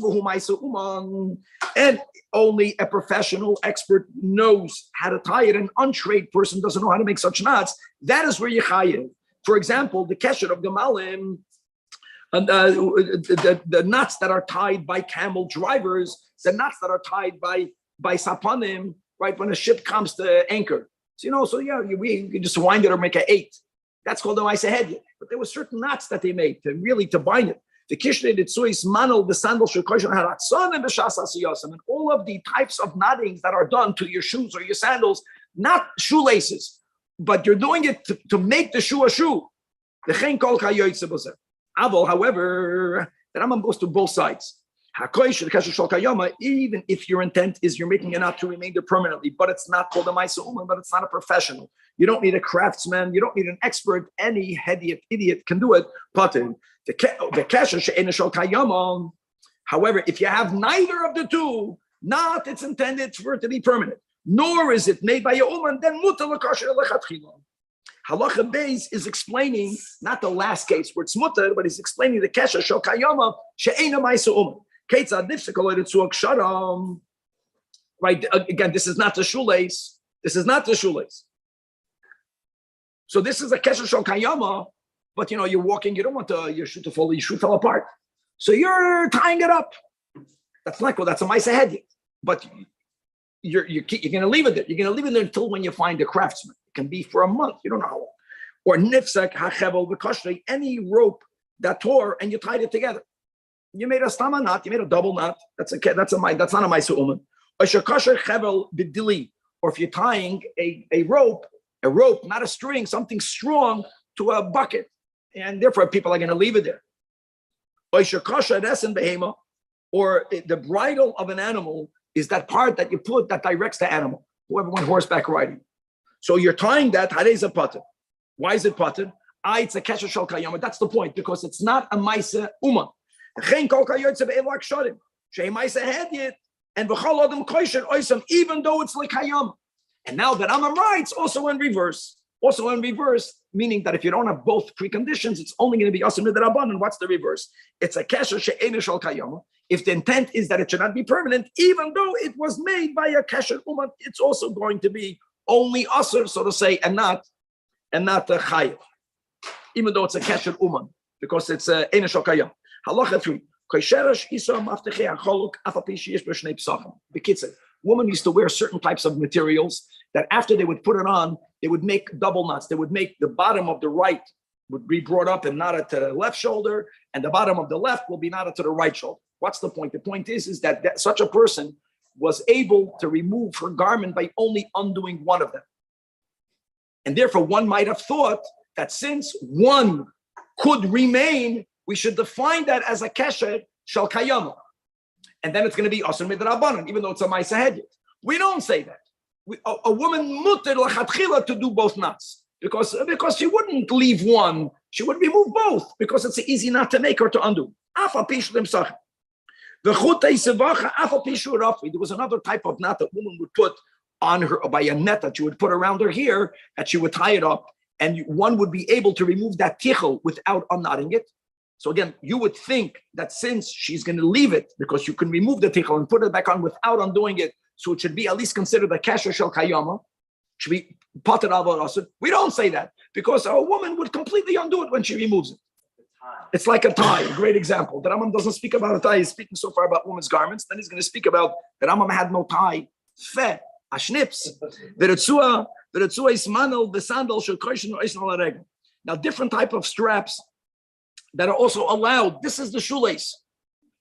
only a professional expert knows how to tie it. An untrained person doesn't know how to make such knots. That is where you chayev. For example, the kesher of Gemalim, and the knots that are tied by camel drivers, the knots that are tied by sapanim, right, when a ship comes to anchor. So we can just wind it or make an 8. That's called the Maisa Hedya. But there were certain knots that they made to bind it. The kishnei, the tzuis, manel, the sandal, shekoshan, haratzon, and the shasasiyosam, and all of the types of knottings that are done to your shoes or your sandals, not shoelaces, but you're doing it to make the shoe a shoe. The chen kol kayoytze bozer. Avol, however, the Rambam goes to both sides. Even if your intent is you're making it not to remain there permanently, but it's not called a Maisa Uman, but it's not a professional. You don't need a craftsman, you don't need an expert, any idiot can do it. However, if you have neither of the two, not it's intended for it to be permanent, nor is it made by a Uman, then mutar l'kasher lechatchila. Halacha Beis is explaining not the last case where it's mutar, but he's explaining the kesher shel kayama she'ena Maisa Uman. Right, again, this is not the shoelace. This is not the shoelace. So this is a kesher shel kayama, but you're walking, you don't want your shoe to fall, your shoe fell apart. So you're tying it up. That's not cool, that's a Maisa Hedya. But you're going to leave it there. You're going to leave it there until when you find a craftsman. It can be for a month, you don't know how long. Or nifsak hachevel v'kashrei, any rope that tore and you tied it together. You made a stama knot, you made a double knot. That's not a Maisa Uman. Or if you're tying a rope, not a string, something strong to a bucket, and therefore people are going to leave it there. Or the bridle of an animal is that part that you put that directs the animal. Whoever went horseback riding. So you're tying that. Harei pater. Why is it pater? It's a kesher shel kayama. That's the point, because it's not a Maisa Uman. Even though it's lekayam. And now that Rambam writes also in reverse, meaning that if you don't have both preconditions, it's only going to be asim midrabanan. And what's the reverse? It's a kesher she'ena shel kayam. If the intent is that it should not be permanent, even though it was made by a kesher uman, it's also going to be only asr, so to say, and not a chayav. Even though it's a kesher uman, because it's a ena shel kayam. Halacha 3. Women used to wear certain types of materials that after they would put it on, they would make double knots. They would make the bottom of the right would be brought up and knotted to the left shoulder, and the bottom of the left will be knotted to the right shoulder. What's the point? The point is that such a person was able to remove her garment by only undoing one of them. And therefore, one might have thought that since one could remain, we should define that as a kesher shel kayama, and then it's going to be asur midrabanan, even though it's a Maisa Hedya. We don't say that. A woman mutar l'chatchila to do both knots because she wouldn't leave one; she would remove both because it's easy not to make or to undo. There was another type of knot that woman would put on her by a net that you would put around her hair, that she would tie it up, and one would be able to remove that tichel without unknotting it. So again, you would think that since she's going to leave it, because you can remove the tichel and put it back on without undoing it, so it should be at least considered a kesher shel kayama, should be pater al asur. We don't say that because a woman would completely undo it when she removes it. It's like a tie, a great example. The Rambam doesn't speak about a tie, he's speaking so far about women's garments, then he's going to speak about the Rambam had no tie, fe, a schnips, the retzua is manel, the sandal, shel koishin oisn al regel. Now different type of straps that are also allowed. This is the shoelace.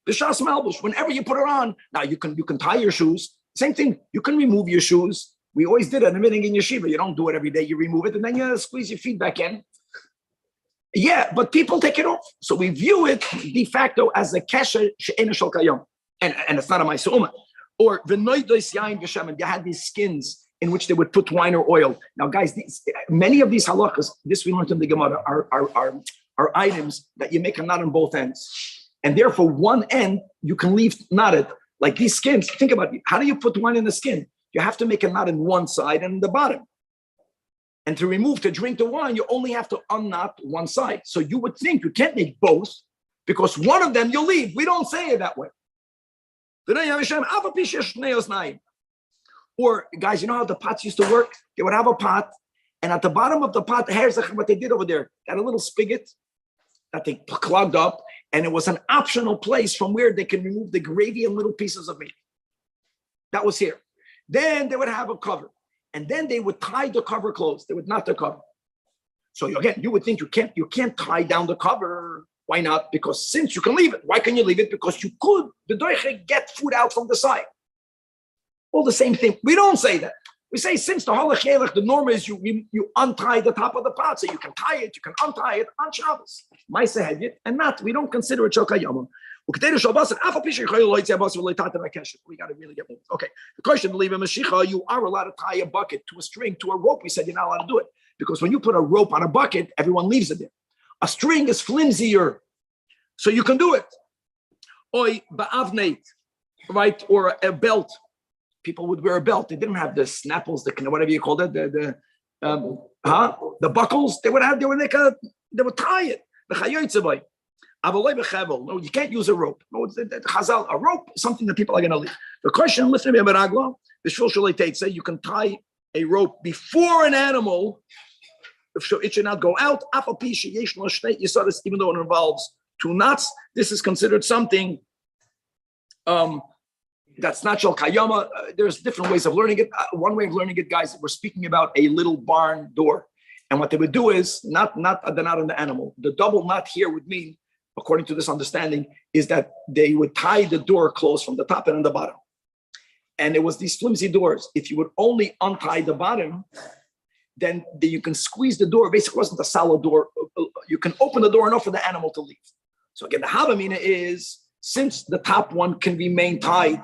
The shas malbush. Whenever you put it on, now you can tie your shoes. Same thing. You can remove your shoes. We always did it in the meeting in yeshiva. You don't do it every day. You remove it and then you squeeze your feet back in. Yeah, but people take it off. So we view it de facto as a kesher she'ena shel kayam, and it's not a Maisa Uman. Or v'noidos yain v'shemen. You had these skins in which they would put wine or oil. Now, guys, many of these halachas, this we learned in the Gemara, are items that you make a knot on both ends. And therefore, one end you can leave knotted. Like these skins, think about it. How do you put wine in the skin? you have to make a knot in one side and the bottom. And to drink the wine, you only have to unknot one side. So you would think you can't make both because one of them you'll leave. We don't say it that way. Or guys, you know how the pots used to work? They would have a pot, and at the bottom of the pot, here's what they did over there. Got a little spigot that they clogged up, and it was an optional place from where they can remove the gravy and little pieces of meat. That was here. Then they would have a cover, and then they would tie the cover closed. They would knot the cover. So again, you would think you can't tie down the cover. Why not? Because since you can leave it, why can you leave it? Because you could the doiche get food out from the side. All the same thing. We don't say that. We say since the halach, the norm is you untie the top of the pot, so you can tie it, you can untie it on Shabbos. Ma'aseh hedyot, and not. We don't consider it shokayama. We got to really get moving. Okay. The question to leave a mashicha, you are allowed to tie a bucket to a string, to a rope. We said you're not allowed to do it because when you put a rope on a bucket, everyone leaves it there. A string is flimsier, so you can do it. Oi ba'avneit, right, or a belt. People would wear a belt. They didn't have the snapples, the whatever you call it, the buckles. They would tie it. No, you can't use a rope. No, a rope is something that people are going to leave. The question, listen to me, the Shoelace say you can tie a rope before an animal. It should not go out. Even though it involves two knots, this is considered something that's not shel kayama. There's different ways of learning it. One way of learning it, guys, we're speaking about a little barn door. And what they would do is not the knot on the animal. The double knot here would mean, according to this understanding, is that they would tie the door closed from the top and on the bottom. And it was these flimsy doors. If you would only untie the bottom, then you can squeeze the door. Basically, it wasn't a solid door. You can open the door enough for the animal to leave. So again, the havamina is, since the top one can remain tied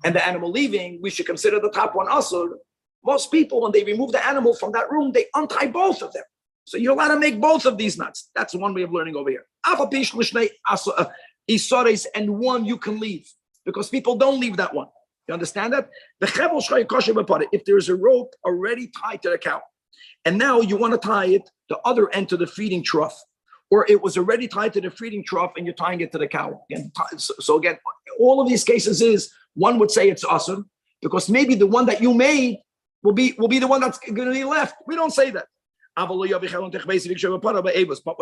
and the animal leaving, we should consider the top one also. Most people, when they remove the animal from that room, they untie both of them. So you're allowed to make both of these knots. That's one way of learning over here. And one you can leave because people don't leave that one. You understand that? If there's a rope already tied to the cow, and now you want to tie it the other end to the feeding trough, or it was already tied to the feeding trough and you're tying it to the cow. So again, all of these cases is one would say it's awesome because maybe the one that you made will be the one that's going to be left. We don't say that. But what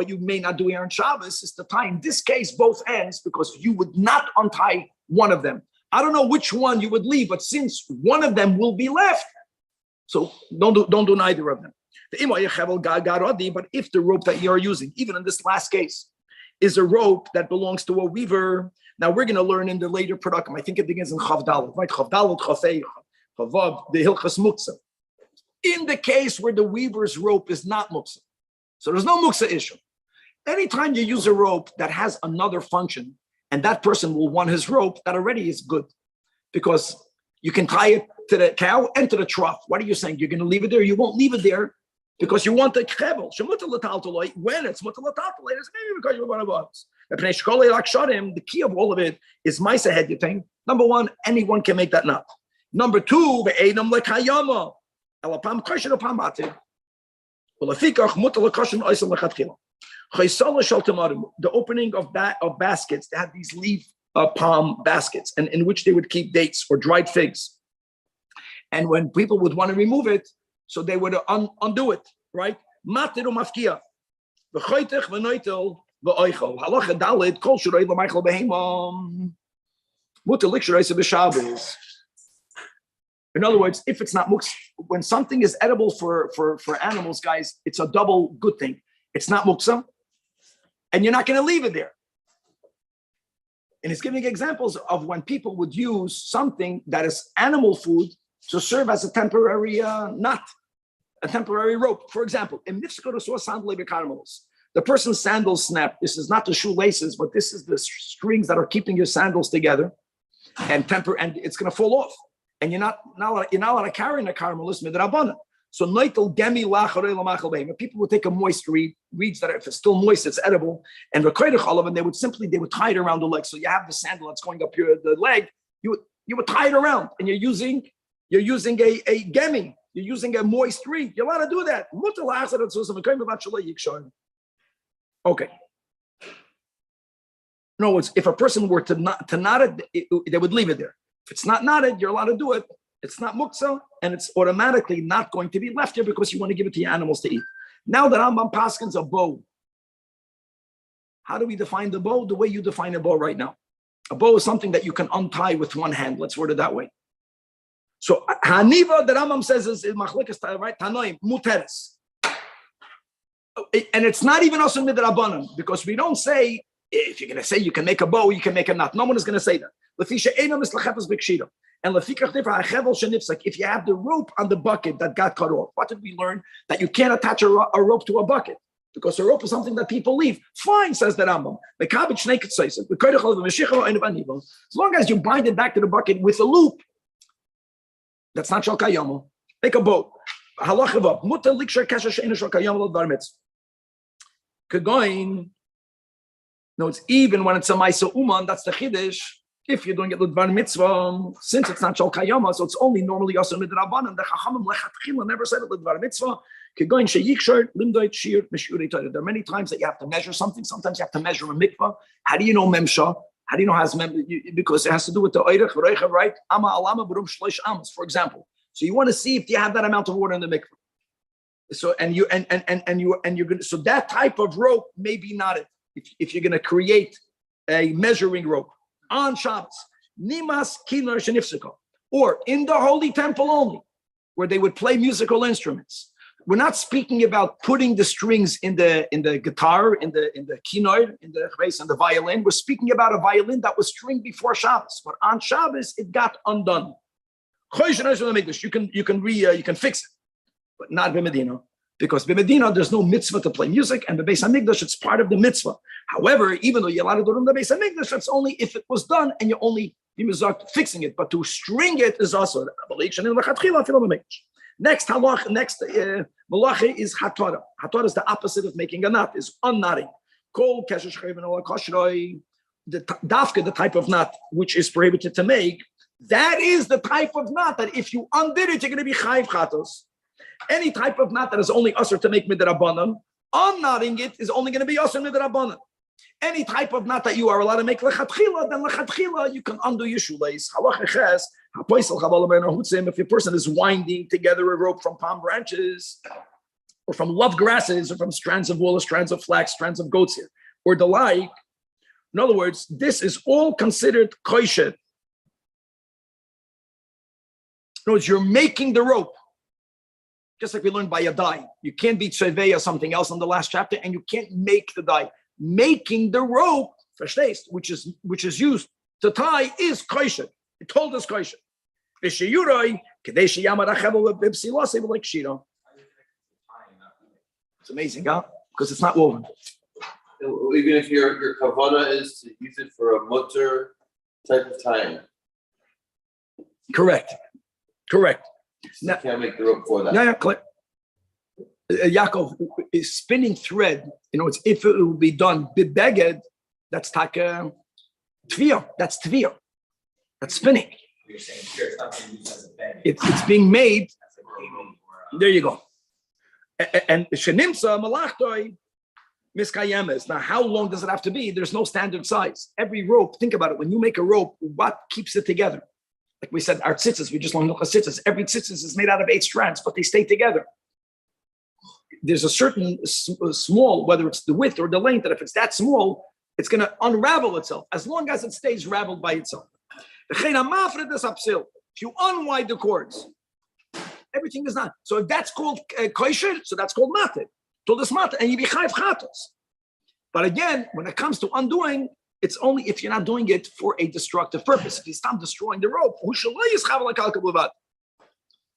you may not do here on Shabbos is to tie in this case both ends because you would not untie one of them. I don't know which one you would leave, but since one of them will be left, so don't do neither of them. But if the rope that you're using, even in this last case, is a rope that belongs to a weaver, now we're going to learn in the later product. I think it begins in Chav Dalet, right? Chav Dalet, Chafei, Chavav, the Hilchas Muksa. In the case where the weaver's rope is not muksa, so there's no muksa issue. Anytime you use a rope that has another function, and that person will want his rope, that already is good, because you can tie it to the cow and to the trough. What are you saying? You're going to leave it there? You won't leave it there because you want the chevel. When it's mutalataltaloi, it's maybe because you're one of us. The key of all of it is ma'aseh hedyot. Number one, anyone can make that knot. Number two, ve'edam lekayama. The opening of baskets, they had these leaf palm baskets, and in which they would keep dates or dried figs. And when people would want to remove it, so they would undo it, right? In other words, if it's not muksa, when something is edible for animals, guys, it's a double good thing. It's not muksa, and you're not going to leave it there. And he's giving examples of when people would use something that is animal food to serve as a temporary knot, a temporary rope. For example, in the person's sandals snap. This is not the shoelaces, but this is the strings that are keeping your sandals together, and it's going to fall off. And you're not allowed to carry in a caramelis midrabana. So noitel gemi lacharei lamachal. People would take a moist reeds that if it's still moist, it's edible, and they would tie it around the leg. So you have the sandal that's going up the leg. You would tie it around, and you're using You're using a gemi. You're using a moist reed. You're allowed to do that. Okay. No, if a person were to not it, they would leave it there. If it's not knotted, you're allowed to do it. It's not muksa, and it's automatically not going to be left here because you want to give it to your animals to eat. Now that Rambam paskins a bow, how do we define the bow? The way you define a bow right now. A bow is something that you can untie with one hand. Let's word it that way. So haniva, the Rambam says is machlikas, right? Tanoim muteres, and it's not even also midrabanan because we don't say if you're going to say you can make a bow, you can make a knot. No one is going to say that. And if you have the rope on the bucket that got cut off, what did we learn? That you can't attach a rope to a bucket because a rope is something that people leave. Fine, says the Rambam. As long as you bind it back to the bucket with a loop, that's not shalkayamu. Make a boat. No, it's even when it's a Maisa Uman, that's the Chiddush. If you're doing it with Bar Mitzvah, since it's not Shal Kayama, so it's only normally also Midrabanan. The Chachamim Lechatchila never said it with Bar Mitzvah. There are many times that you have to measure something. Sometimes you have to measure a mikvah. How do you know Memsha? How do you know has because it has to do with the Oirech, Reicha, right? Ama alama b'rum shloish amos, for example. So you want to see if you have that amount of water in the mikvah. So you're going so that type of rope may be knotted. If you're going to create a measuring rope on Shabbos, nimas kinar shenifsiko, or in the holy temple only, where they would play musical instruments. We're not speaking about putting the strings in the guitar, in the kinar, in the chveis, and the violin. We're speaking about a violin that was stringed before Shabbos, but on Shabbos it got undone. You can fix it, but not b'Medina. Because b'Medina, there's no mitzvah to play music, and the Beis HaMikdash, it's part of the mitzvah. However, even though you're allowed to do it in the Beis HaMikdash, that's only if it was done, and you're only fixing it. But to string it is also next malacha is hatara. Hatara is the opposite of making a knot, is unknotting. The dafka, the type of knot which is prohibited to make, that is the type of knot that if you undid it, you're going to be chayiv chatos. Any type of knot that is only usher to make midrabanan, unknotting it is only going to be usher midrabanan. Any type of knot that you are allowed to make lechatchila, then lechatchila you can undo your shoelace. If a person is winding together a rope from palm branches, or from love grasses, or from strands of wool, or strands of flax, strands of goat's hair, or the like. In other words, this is all considered kosher. In other words, you're making the rope. Just like we learned by a dye. You can't be tzevei or something else in the last chapter, and you can't make the dye. Making the rope, which is used to tie, is kosher. It told us kosher. It's amazing, huh? Because it's not woven. Even if your kavana is to use it for a mutter type of tying. Correct. You can't make the rope for that. Yeah, correct. Yaakov is spinning thread. It's if it will be done bibeged, that's taka tvir. That's tvir. That's spinning. You're saying here it's not being used as a bag. It's being made. As a rope or There you go. And shenimsa malachtoi miskayemes. Now, how long does it have to be? There's no standard size. Every rope. Think about it. When you make a rope, what keeps it together? Like we said, our tzitzis, we just learned tzitzis. Every tzitzis is made out of 8 strands, but they stay together. There's a certain small, whether it's the width or the length, that if it's that small, it's going to unravel itself, as long as it stays raveled by itself. If you unwind the cords, everything is not. So if that's called kosher, so that's called matet. To this matet, and you be chayv chatos. But again, when it comes to undoing, it's only if you're not doing it for a destructive purpose. If you stop destroying the rope,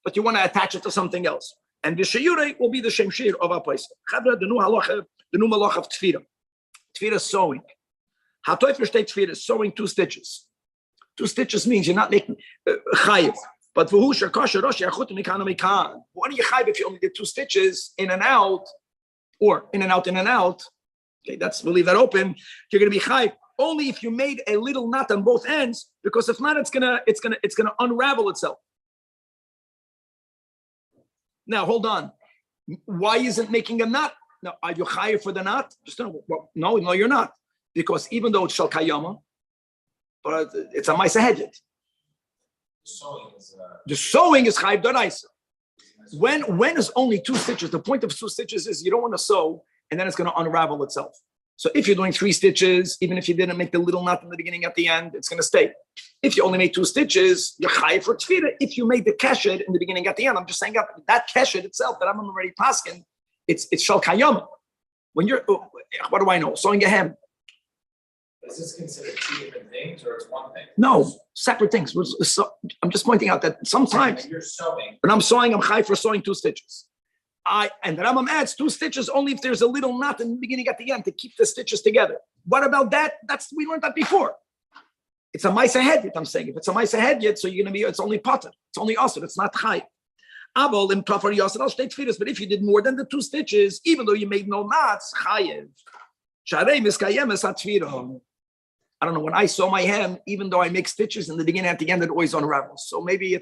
but you want to attach it to something else. And the sheyure will be the shem shir of our place. The new malach of tefira. Tefira is sewing. Hatoy versteht tefira is sewing 2 stitches. 2 stitches means you're not making chayiv. But what are you chayiv if you only did 2 stitches in and out, or in and out, in and out? Okay, we'll leave that open. You're going to be chayiv only if you made a little knot on both ends, because if not, it's gonna unravel itself. Now, hold on. Why isn't making a knot? Now, are you chayiv for the knot? No, you're not. Because even though it's shal kayama, but it's a ma'aseh hedget. The sewing is chayiv d'oraisa. When is only 2 stitches? The point of 2 stitches is you don't want to sew and then it's going to unravel itself. So if you're doing 3 stitches, even if you didn't make the little knot in the beginning at the end, it's going to stay. If you only made 2 stitches, you're chayiv for tefillah. If you made the keshed in the beginning at the end, I'm just saying that keshed itself that I'm already paskin, it's shal kayama. When you're, what do I know? Sewing a hem. Is this considered 2 different things or it's one thing? No, separate things. I'm just pointing out that sometimes When you're sewing, when I'm sewing, I'm chayiv for sewing 2 stitches. And the Rambam adds 2 stitches only if there's a little knot in the beginning at the end to keep the stitches together. What about that? We learned that before. It's a ma'aseh hedget, I'm saying. If it's a ma'aseh hedget, so you're going to be, it's only potter. It's only asur. It's not chayiv. Abel in kafar yasir al shtei tefillos. But if you did more than the 2 stitches, even though you made no knots, chayiv. Sharei miskayemes hatfira. I don't know, when I sew my hem, even though I make stitches in the beginning at the end, it always unravels. So maybe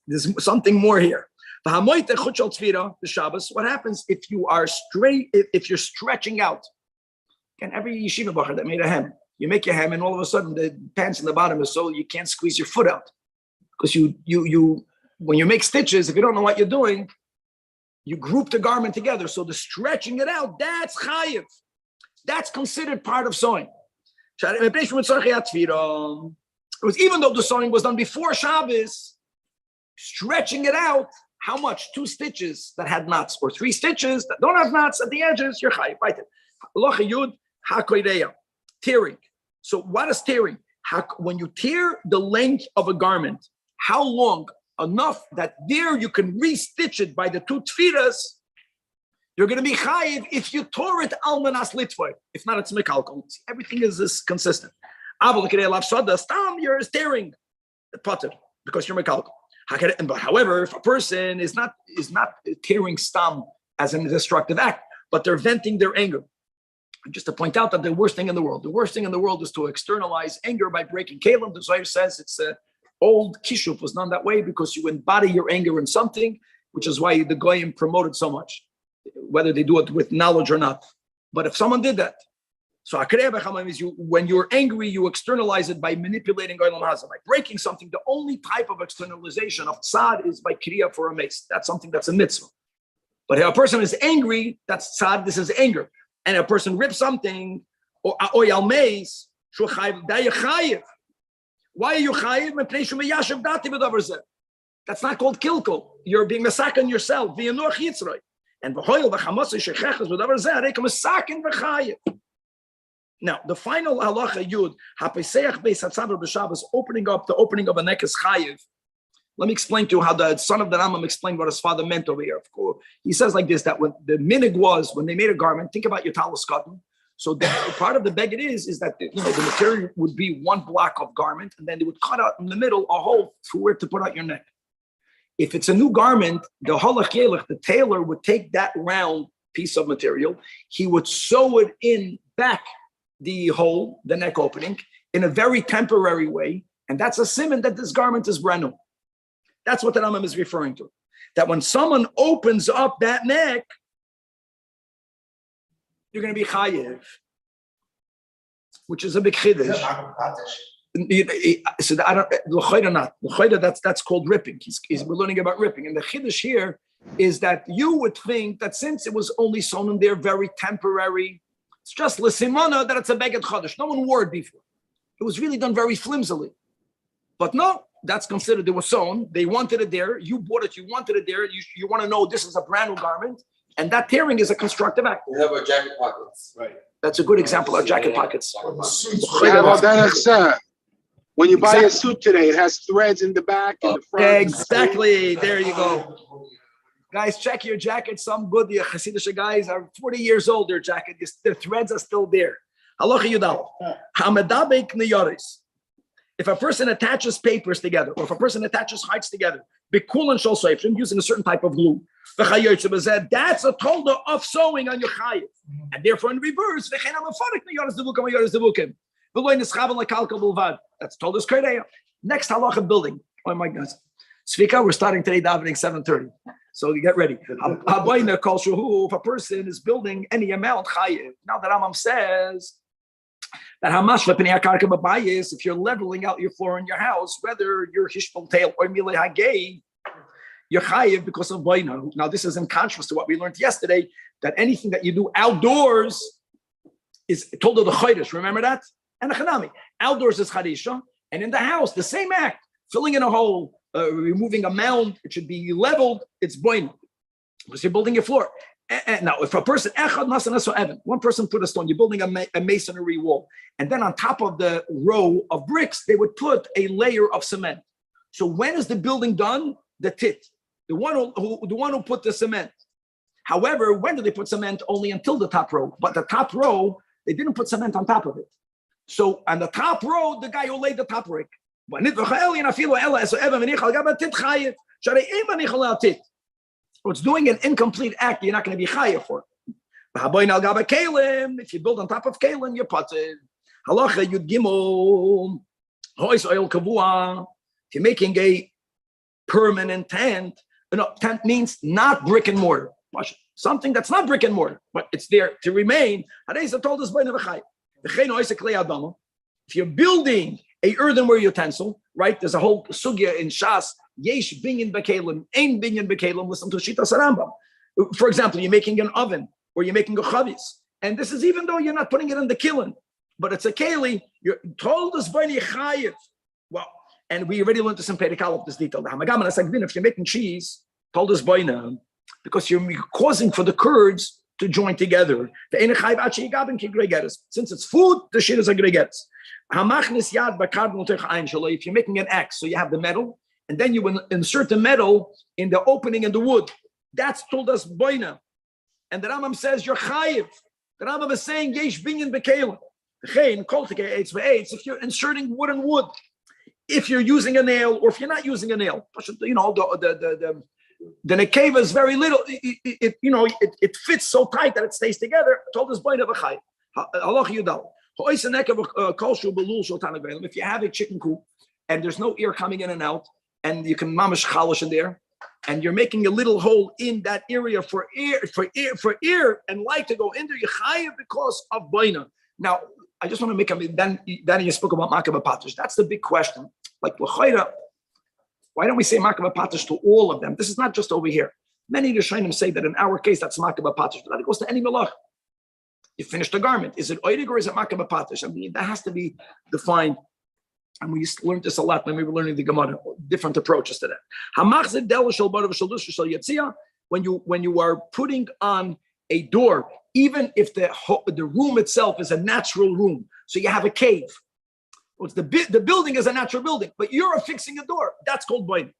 there's something more here. The Shabbos, what happens if you are straight, if you're stretching out? And every yeshiva bacher that made a hem, you make your hem and all of a sudden the pants in the bottom is so you can't squeeze your foot out. Because you when you make stitches, if you don't know what you're doing, you group the garment together. So the stretching it out, that's chayiv. That's considered part of sewing. It was even though the sewing was done before Shabbos, stretching it out, how much? 2 stitches that had knots, or 3 stitches that don't have knots at the edges, you're chayiv. Tearing. So what is tearing? When you tear the length of a garment, how long? Enough that there you can re-stitch it by the 2 tfiras, you're going to be chayiv if you tore it almanas litvoy. If not, it's mekalkal. Everything is consistent. You're tearing the potter because you're mekalkal. But however, if a person is not tearing stam as a destructive act, but they're venting their anger. Just to point out that the worst thing in the world is to externalize anger by breaking kalim. The Zohar says it's old kishuf was done that way because you embody your anger in something, which is why the goyim promoted so much, whether they do it with knowledge or not. But if someone did that, so akareh b'chamam is when you're angry, you externalize it by manipulating olam hazeh, by breaking something. The only type of externalization of tzad is by kriya for a mace. That's something that's a mitzvah. But if a person is angry, that's tzad. This is anger. And a person rips something or oyal mace, chayiv. Why are you chayiv? That's not called kilkul. You're being masakin yourself. And now the final halacha yud hapeseach beis hatzavar b'Shabbos, opening up a neck is chayiv. Let me explain to you how the son of the Rambam explained what his father meant over here. Of course, he says like this: that when the minig was when they made a garment, think about your talus cotton. So part of the beged is that the material would be 1 block of garment, and then they would cut out in the middle a hole through where to put out your neck. If it's a new garment, the halach yelech, the tailor would take that round piece of material, he would sew it in back the hole, the neck opening, in a very temporary way, and that's a siman that this garment is brand new. That's what the Rambam is referring to. That when someone opens up that neck, you're going to be chayiv, which is a big chiddush. So I don't. L'chayda not. L'chayda that's called ripping. We're learning about ripping, and the chiddush here is that you would think that since it was only sewn in there, very temporary, it's just l'simana that it's a beged chodesh. No one wore it before. It was really done very flimsily, but no. That's considered it was sewn. They wanted it there. You bought it. You wanted it there. You want to know this is a brand new garment, and that tearing is a constructive act. We have our jacket pockets. Right. That's a good example of jacket pockets. Yeah, well, that's when you buy a suit today, it has threads in the back and the front. Exactly. There you go. Guys, check your jacket. Some good the Hasidic guys are 40 years old. Their jacket, the threads are still there. Halacha yudal. Hamadabek niyaris. If a person attaches papers together, or if a person attaches heights together, bikulan shol seifrim, using a certain type of glue, that's a tolda of sewing on your chayiv. And therefore, in reverse, that's told us kredeya. Next halacha building. Oh my goodness. Svika, we're starting today davening 7:30. So you get ready. If a person is building any amount, chayiv. Now the Rambam says that if you're leveling out your floor in your house, whether you're hishpal tail or milei hagei, you're chayiv because of boina. Now this is in contrast to what we learned yesterday, that anything that you do outdoors is told of the chodesh. Remember that? And the chanami. Outdoors is charisha, and in the house the same act, filling in a hole, removing a mound, it should be leveled. It's boina because you're building your floor. And now, if a person, one person put a stone, you're building a masonry wall, and then on top of the row of bricks, they would put a layer of cement. So when is the building done? The tit, the one who put the cement. However, when do they put cement? Only until the top row. But the top row, they didn't put cement on top of it. So on the top row, the guy who laid the top brick. So it's doing an incomplete act. You're not going to be chayav for it. If you build on top of kalim, you're pated. Halacha yud gimel. If you're making a permanent tent, tent means not brick and mortar. Something that's not brick and mortar, but it's there to remain. If you're building a earthenware utensil, right? There's a whole sugya in Shas. Yesh binyan bekalim, ain binyan bekalim. Listen to Shita Sarambam. For example, you're making an oven or you're making a chavis, and this is even though you're not putting it in the kiln, but it's a keli. You're told us by chayiv. Well, and we already learned this in Perikal, this detail. If you're making cheese, told us by now, because you're causing for the curds to join together. Since it's food, the shit is a gregeres. If you're making an axe, so you have the metal, and then you insert the metal in the opening in the wood. That's told us boina. And the Rambam says you're chayiv. The Rambam is saying yesh binyan bekalim. If you're inserting wood and wood, if you're using a nail or if you're not using a nail, the nekeva is very little. It fits so tight that it stays together. Told us boina b'chayiv. Halach yudal. If you have a chicken coop and there's no air coming in and out, and you can mamish chalish in there, and you're making a little hole in that area for air and light to go in there, you chayiv because of boina. Now, I just want to make then you spoke about makabah patish. That's the big question. Like why don't we say makabah patish to all of them? This is not just over here. Many Rishonim say that in our case that's makabah patish, but that goes to any malach. You finish the garment. Is it oidig or is it makabah patish? I mean, that has to be defined. And we learned this a lot when we were learning the Gemara, different approaches to that. When you are putting on a door, even if the room itself is a natural room, so you have a cave. The building is a natural building, but you're affixing a door. That's called boin.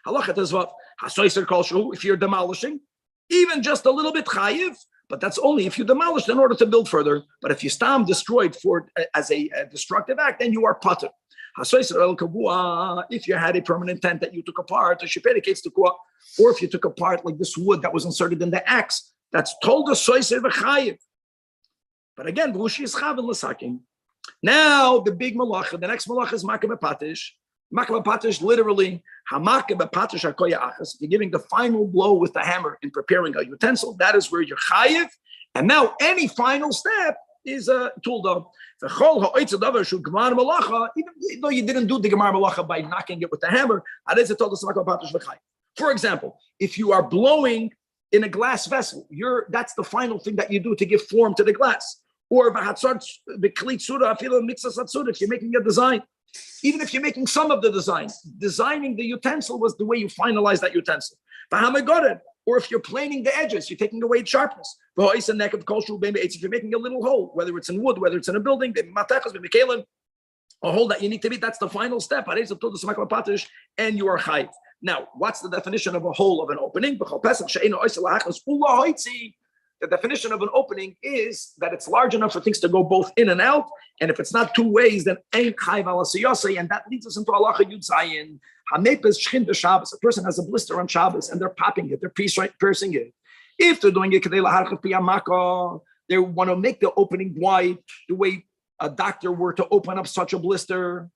If you're demolishing, even just a little bit chayiv, but that's only if you demolished in order to build further. But if you stam destroyed as a destructive act, then you are pater. If you had a permanent tent that you took apart, or if you took apart like this wood that was inserted in the axe, that's told us soiser v'chayiv. But again, now the big malacha, the next malacha is makabah patish. Makabah patish, literally, hamakabah patish hakoya achas. You're giving the final blow with the hammer in preparing a utensil. That is where you're chayiv. And now any final step is a tulda. Even though you didn't do the gemar malacha by knocking it with the hammer, for example, if you are blowing in a glass vessel, that's the final thing that you do to give form to the glass. Or if you're making a design, even if you're making some of the design, designing the utensil was the way you finalize that utensil. Or if you're planing the edges, you're taking away its sharpness. If you're making a little hole, whether it's in wood, whether it's in a building, a hole that you need to beat, that's the final step. And you are chayiv. Now, what's the definition of a hole of an opening? The definition of an opening is that it's large enough for things to go both in and out. And if it's not two ways, then ain't chayiv ala siyasei. And that leads us into halacha yud zayin. A person has a blister on Shabbos and they're popping it, they're piercing it. If they're doing it, they want to make the opening wide, the way a doctor were to open up such a blister.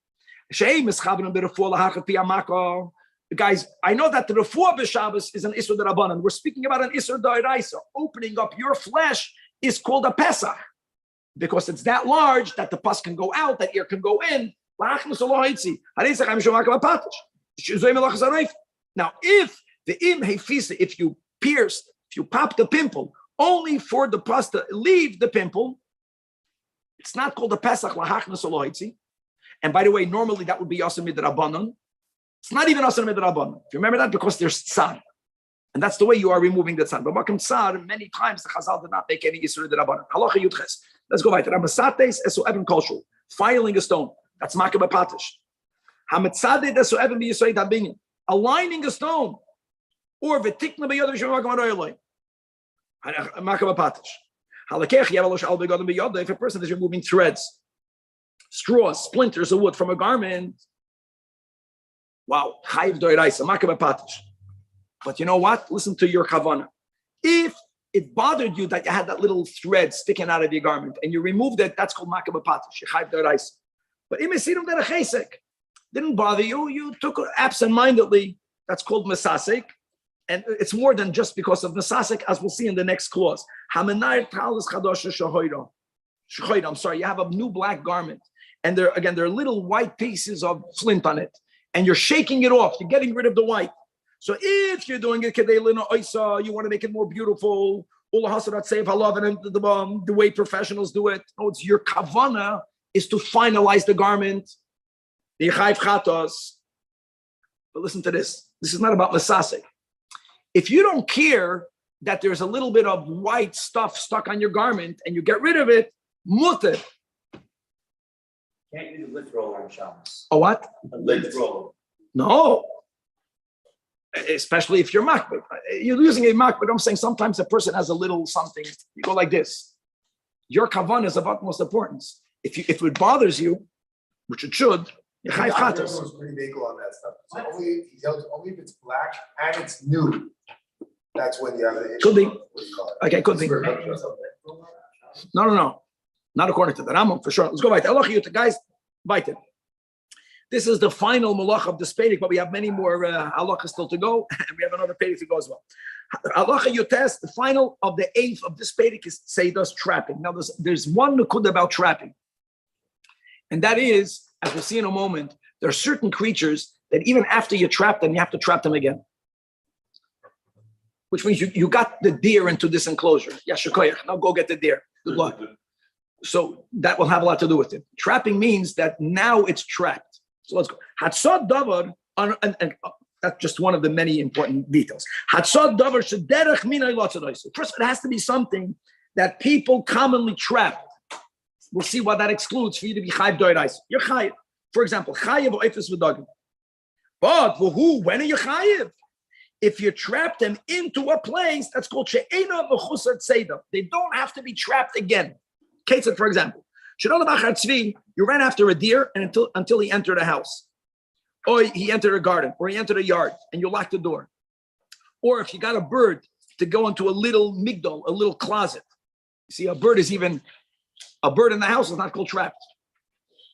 Guys, I know that the refuah b'Shabbos is an isur d'Rabbanan. We're speaking about an isur d'Oraisa. Opening up your flesh is called a Pesach because it's that large that the pus can go out, that air can go in. Now, if you pierced, if you pop the pimple, only for the pus to leave the pimple, it's not called a Pesach. And by the way, normally that would be Yasam Midrabanan. It's not even Asr Midrabanan. If you remember that, because there's tzad. And that's the way you are removing the tzad. But Makam tzad, many times the Chazal did not make any Yisur Midrabanan. Halacha Yudches. Let's go back. Ramasates Esu Evan Kolshul. Filing a stone. That's Makam Apatish. Hamatzade Esu Evan B'Yisrael Dabinyan. Aligning a stone. Or V'tikna B'Yodav Shemar Makam Aroyaloi. Makam Apatish. Halakech Yavalosh Al Begodim B'Yodav. If a person is removing threads, straws, splinters of wood from a garment, wow, chayiv doiraisa, makam apatish. But you know what? Listen to your kavanah. If it bothered you that you had that little thread sticking out of your garment and you removed it, that's called makam apatish, chayiv doiraisa. But imesirim derechesek didn't bother you. You took it absent-mindedly. That's called mesasek, and it's more than just because of mesasek, as we'll see in the next clause. Hamenayir talis chadosha shahoyra. I'm sorry, you have a new black garment, and there are little white pieces of flint on it. And you're shaking it off. You're getting rid of the white. So if you're doing it, you want to make it more beautiful. The way professionals do it. No, it's your kavana is to finalize the garment. But listen to this. This is not about masasek. If you don't care that there's a little bit of white stuff stuck on your garment and you get rid of it, mutter. Can't use a lint roller on Shabbos. A what? A lint roller. No. Especially if you're makbid. You're using a makbid. I'm saying sometimes a person has a little something. You go like this. Your kavan is of utmost importance. If it bothers you, which it should, you chayv chatos. Everyone's pretty vague on that stuff. So only if it's black and it's new, that's when you have the issue. Could be. What do you call it? Okay, could be. No. Not according to the Rambam, for sure. Let's go back. Guys, weiter. This is the final malach of the Spedic, but we have many more halachas still to go, and we have another Pedic to go as well. Halacha Yotes, the final of the 8th of this Pedic is Seidas trapping. Now, there's one nukud about trapping, and that is, as we'll see in a moment, there are certain creatures that even after you trap them, you have to trap them again. Which means you got the deer into this enclosure. Yashikoyach, now go get the deer. Good luck. So that will have a lot to do with it. Trapping means that now it's trapped. So let's go. Hatzad davar, and that's just one of the many important details. Hatzad davar shederech minay latzadaisu. First, it has to be something that people commonly trap. We'll see what that excludes for you to be chayiv doiraisa. You're chayiv. For example, chayiv or ifis v'dagim. But when are you chayiv? If you trap them into a place that's called she'ena mechusar tzeda, they don't have to be trapped again. Ketzad, for example, you ran after a deer and until he entered a house, or he entered a garden, or he entered a yard, and you locked the door. Or if you got a bird to go into a little migdal, a little closet. You see, a bird in the house is not called trapped.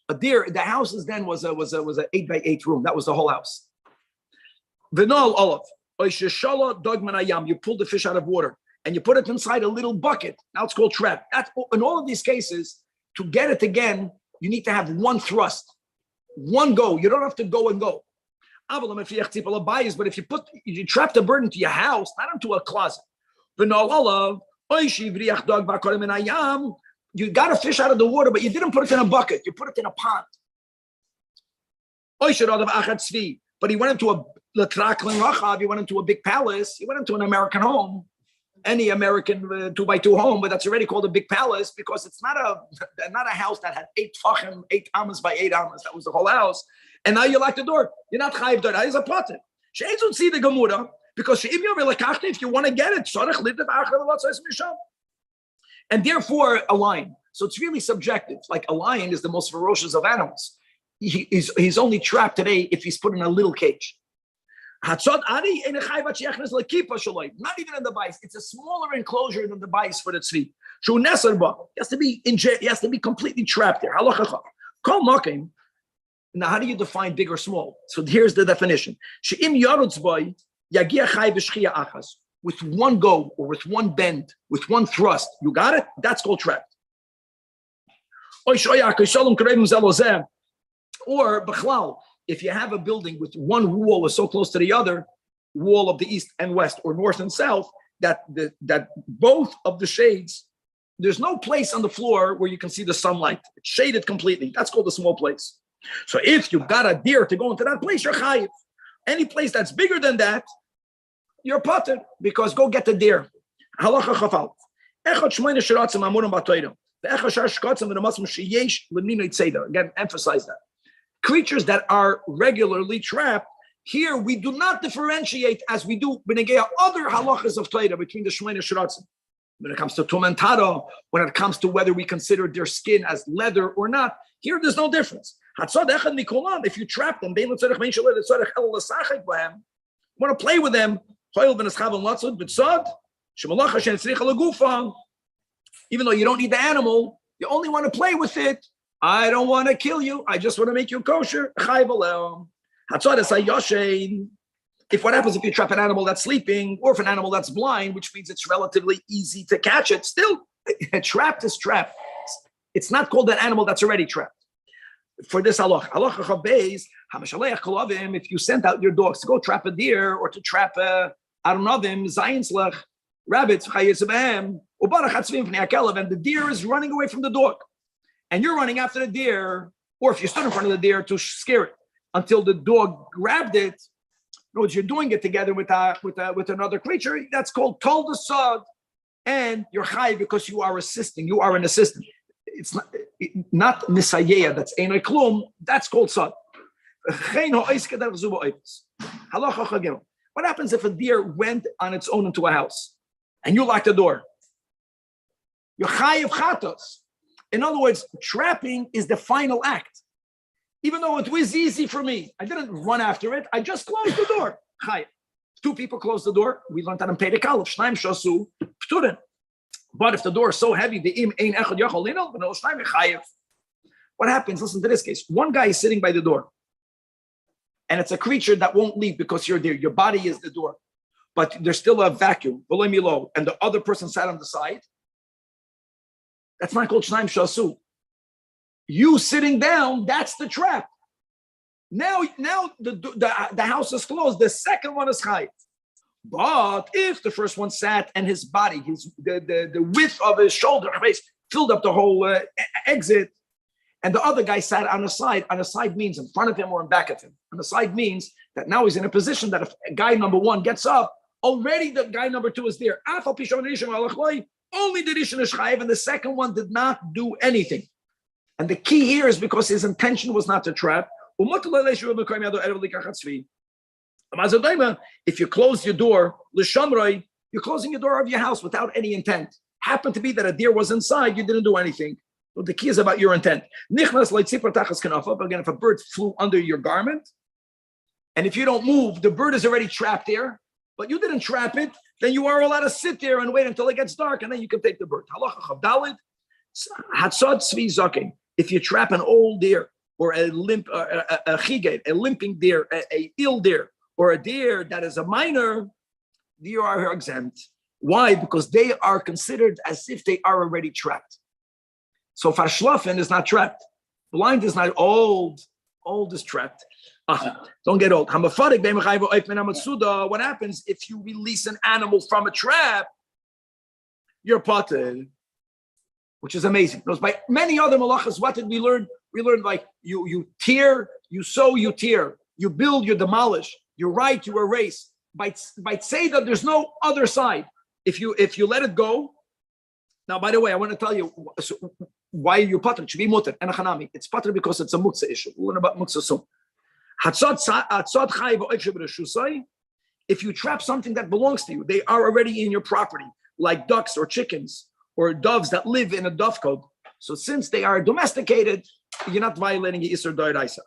A deer, the house then was a 8x8 room. That was the whole house. Vinol olive. You pulled the fish out of water and you put it inside a little bucket. Now it's called trap. That's in all of these cases. To get it again, you need to have one thrust, one go. You don't have to go and go. But if you trap the bird into your house, not into a closet. You got a fish out of the water, but you didn't put it in a bucket. You put it in a pond. But he went into he went into a big palace. He went into an American home. Any American 2x2 home, but that's already called a big palace because it's not a house that had 8 tfachim, 8 amas by 8 amas. That was the whole house. And now you lock the door. You're not chayiv door. That is a potter. She ain't see the gemura because if you want to get it, and therefore a lion. So it's really subjective. Like a lion is the most ferocious of animals. He's only trapped today if he's put in a little cage. Not even in the bais. It's a smaller enclosure than the bais for the tzvi. He has to be completely trapped there. Now, how do you define big or small? So here's the definition. She'im yarutz boy yagia chai b'shchia achas. With one go or with one bend, with one thrust, you got it? That's called trapped. Or b'chlal, if you have a building with one wall is so close to the other, wall of the east and west or north and south, that both of the shades, there's no place on the floor where you can see the sunlight. It's shaded completely. That's called a small place. So if you've got a deer to go into that place, you're chayiv. Any place that's bigger than that, you're potter, because go get the deer. Halacha chafal. Again, emphasize that. Creatures that are regularly trapped, here we do not differentiate as we do b'negei other halachas of Torah between the shmeina shiratzim. When it comes to tum and tara, when it comes to whether we consider their skin as leather or not, here there's no difference. If you trap them, want to play with them, even though you don't need the animal, you only want to play with it. I don't want to kill you. I just want to make you kosher. If what happens if you trap an animal that's sleeping or if an animal that's blind, which means it's relatively easy to catch it, still, trapped is trapped. It's not called an animal that's already trapped. For this halacha chabez, if you sent out your dogs to go trap a deer or to trap rabbits, and the deer is running away from the dog, and you're running after the deer, or if you stood in front of the deer to scare it until the dog grabbed it. In other words, you're doing it together with another creature. That's called tol desad, and you're chai because you are assisting. You are an assistant. It's not nisayeya. That's einay klum. That's called sad. What happens if a deer went on its own into a house and you lock the door? You're chayiv chatos. In other words, trapping is the final act. Even though it was easy for me, I didn't run after it. I just closed the door. Chayiv. Two people closed the door. We learned that in Perek Aleph. Shnaim shasu pturin. But if the door is so heavy, the im ein echad yachol linol, v'no shnaim chayiv. What happens? Listen to this case. One guy is sitting by the door, and it's a creature that won't leave because you're there. Your body is the door, but there's still a vacuum, and the other person sat on the side. That's not called shnaim shasu. You sitting down, that's the trap. Now the house is closed. The second one is chayiv. But if the first one sat and his body, the width of his shoulder face filled up the whole exit, and the other guy sat on the side means in front of him or in back of him. On the side means that now he's in a position that if guy number one gets up, already the guy number two is there. Only the rishon is chayiv, and the second one did not do anything. And the key here is because his intention was not to trap. If you close your door, you're closing your door of your house without any intent. Happened to be that a deer was inside, you didn't do anything. Well, the key is about your intent. Again, if a bird flew under your garment, and if you don't move, the bird is already trapped there, but you didn't trap it, then you are allowed to sit there and wait until it gets dark, and then you can take the bird. If you trap an old deer, or a limping deer, a ill deer, or a deer that is a minor, you are exempt. Why? Because they are considered as if they are already trapped. So Farschlafen is not trapped. Blind is not old. Old is trapped. Don't get old. What happens if you release an animal from a trap? You're potted, which is amazing. Because by many other malachas, what did we learn? We learned like you tear, you sow, you tear, you build, you demolish, you write, you erase. By say that there's no other side. If you let it go. Now, by the way, I want to tell you why you pater. It should be mutter and a chanami. It's pater because it's a muktzah issue. We'll learn about muktzah soon. If you trap something that belongs to you, they are already in your property, like ducks or chickens or doves that live in a dove code. So since they are domesticated, you're not violating the Isser D'Oraisa.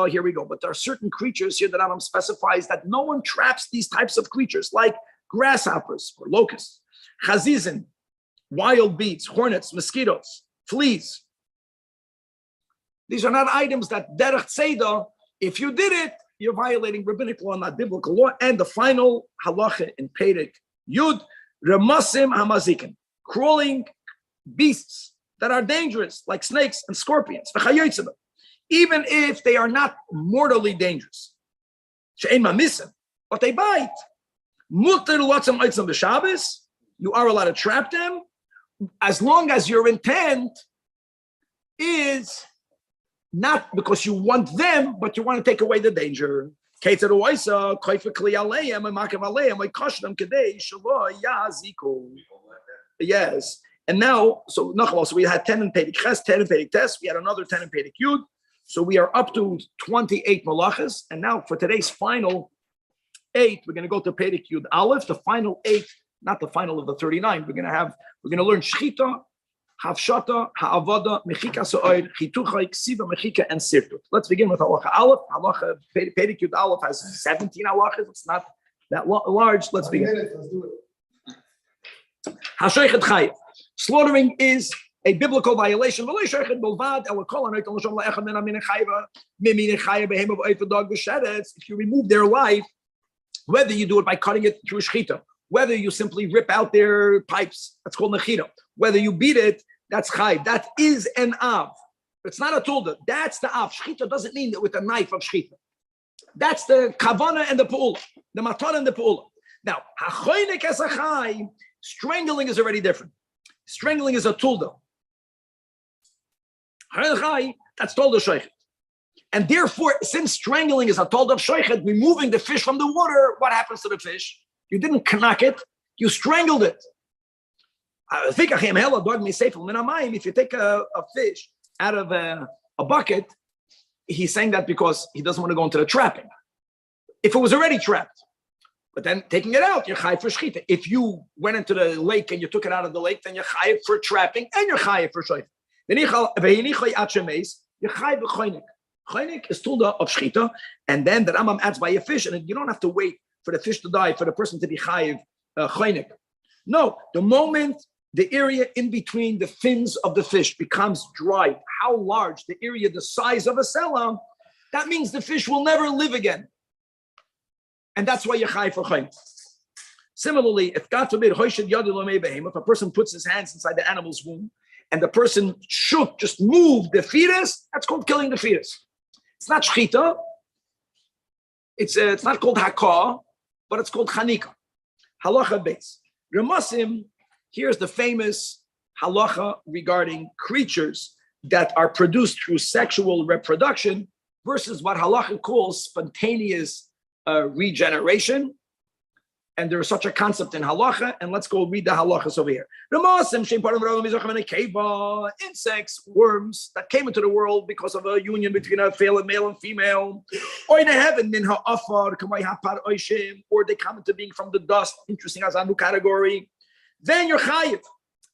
Here we go. But there are certain creatures here that Rambam specifies that no one traps these types of creatures, like grasshoppers or locusts, chazizin, wild beasts, hornets, mosquitoes, fleas. These are not items that derech tzeda, if you did it, you're violating rabbinic law, not biblical law. And the final halacha in Perek Yud, Ramasim Hamazikin, crawling beasts that are dangerous, like snakes and scorpions, even if they are not mortally dangerous. But they bite. You are allowed to trap them as long as your intent is not because you want them, but you want to take away the danger. Yes. And now, so we had 10 in Perek Ches, 10 in Perek Tes, we had another 10 in Perek Yud. So we are up to 28 malachas. And now for today's final 8, we're going to go to Perek Yud Aleph, the final 8, not the final of the 39. We're going to learn Shchita, Havshata, Ha'avada, Mechika Sa'oid, Chitucha, Ksiva, Mechika, and Sirtut. Let's begin with Halacha Aleph. Halacha, Perek Yud Aleph has 17 halachas. It's not that large. Let's begin. Let's do it. Hashoichet Chayiv. Slaughtering is a biblical violation. If you remove their life, whether you do it by cutting it through shchita, whether you simply rip out their pipes, that's called nechira. Whether you beat it, that's chayiv. That is an av. It's not a tulda. That's the av. Shchita doesn't mean that with a knife of shchita. That's the kavana and the pu'ula, the matan and the pu'ula. Now, hachoinek es achai, strangling is already different. Strangling is a tulda. That's told of shoichet. And therefore, since strangling is a told of shoichet, removing the fish from the water, what happens to the fish? You didn't knock it, you strangled it. If you take a fish out of a bucket, he's saying that because he doesn't want to go into the trapping. If it was already trapped, but then taking it out, you're chayiv for shchita. If you went into the lake and you took it out of the lake, then you're chayiv for trapping and you're chayiv for shoichet. You're chayiv b'choinik. Choinik is tulda of shchita, and then the Rambam adds by a fish, and you don't have to wait for the fish to die for the person to be chayiv choinik. No, the moment the area in between the fins of the fish becomes dry, how large the area, the size of a selam, that means the fish will never live again. And that's why you're chayiv for choinik. Similarly, if God forbid, if a person puts his hands inside the animal's womb, and the person shook, just moved the fetus, that's called killing the fetus. It's not shchita. It's not called hakah, but it's called chanika. Halacha beis. Ramasim, here's the famous halacha regarding creatures that are produced through sexual reproduction versus what halacha calls spontaneous regeneration. And there is such a concept in halacha, and let's go read the halachas over here. Insects, worms that came into the world because of a union between a male and female, or they come into being from the dust. Interesting as a new category. Then you're chayiv.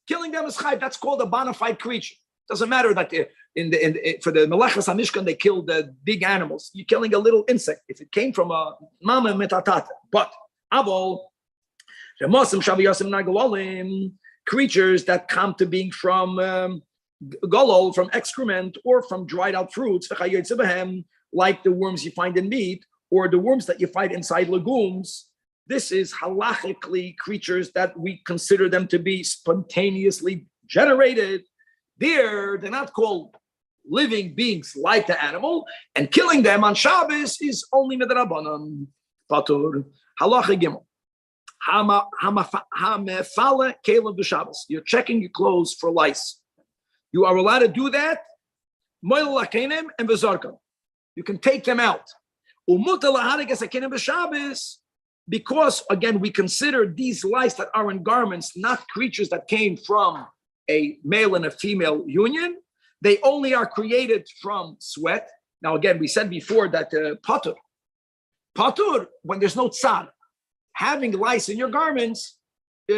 Killing them is chayiv. That's called a bona fide creature. Doesn't matter that for the melechas hamishkan they killed the big animals. You're killing a little insect if it came from a mama metatata, but Avol, creatures that come to being from golol, from excrement, or from dried out fruits, like the worms you find in meat, or the worms that you find inside legumes. This is halachically creatures that we consider them to be spontaneously generated. They're not called living beings like the animal, and killing them on Shabbos is only midrabanan. Patur. Halacha Gimel. Hamefala kelev b'Shabbos. You're checking your clothes for lice. You are allowed to do that. Moil lakenim and v'zarkam. You can take them out. Umuta laharigas akenim b'Shabbos, because again we consider these lice that are in garments not creatures that came from a male and a female union. They only are created from sweat. Now again, we said before that patur. Patur, when there's no tsar, having lice in your garments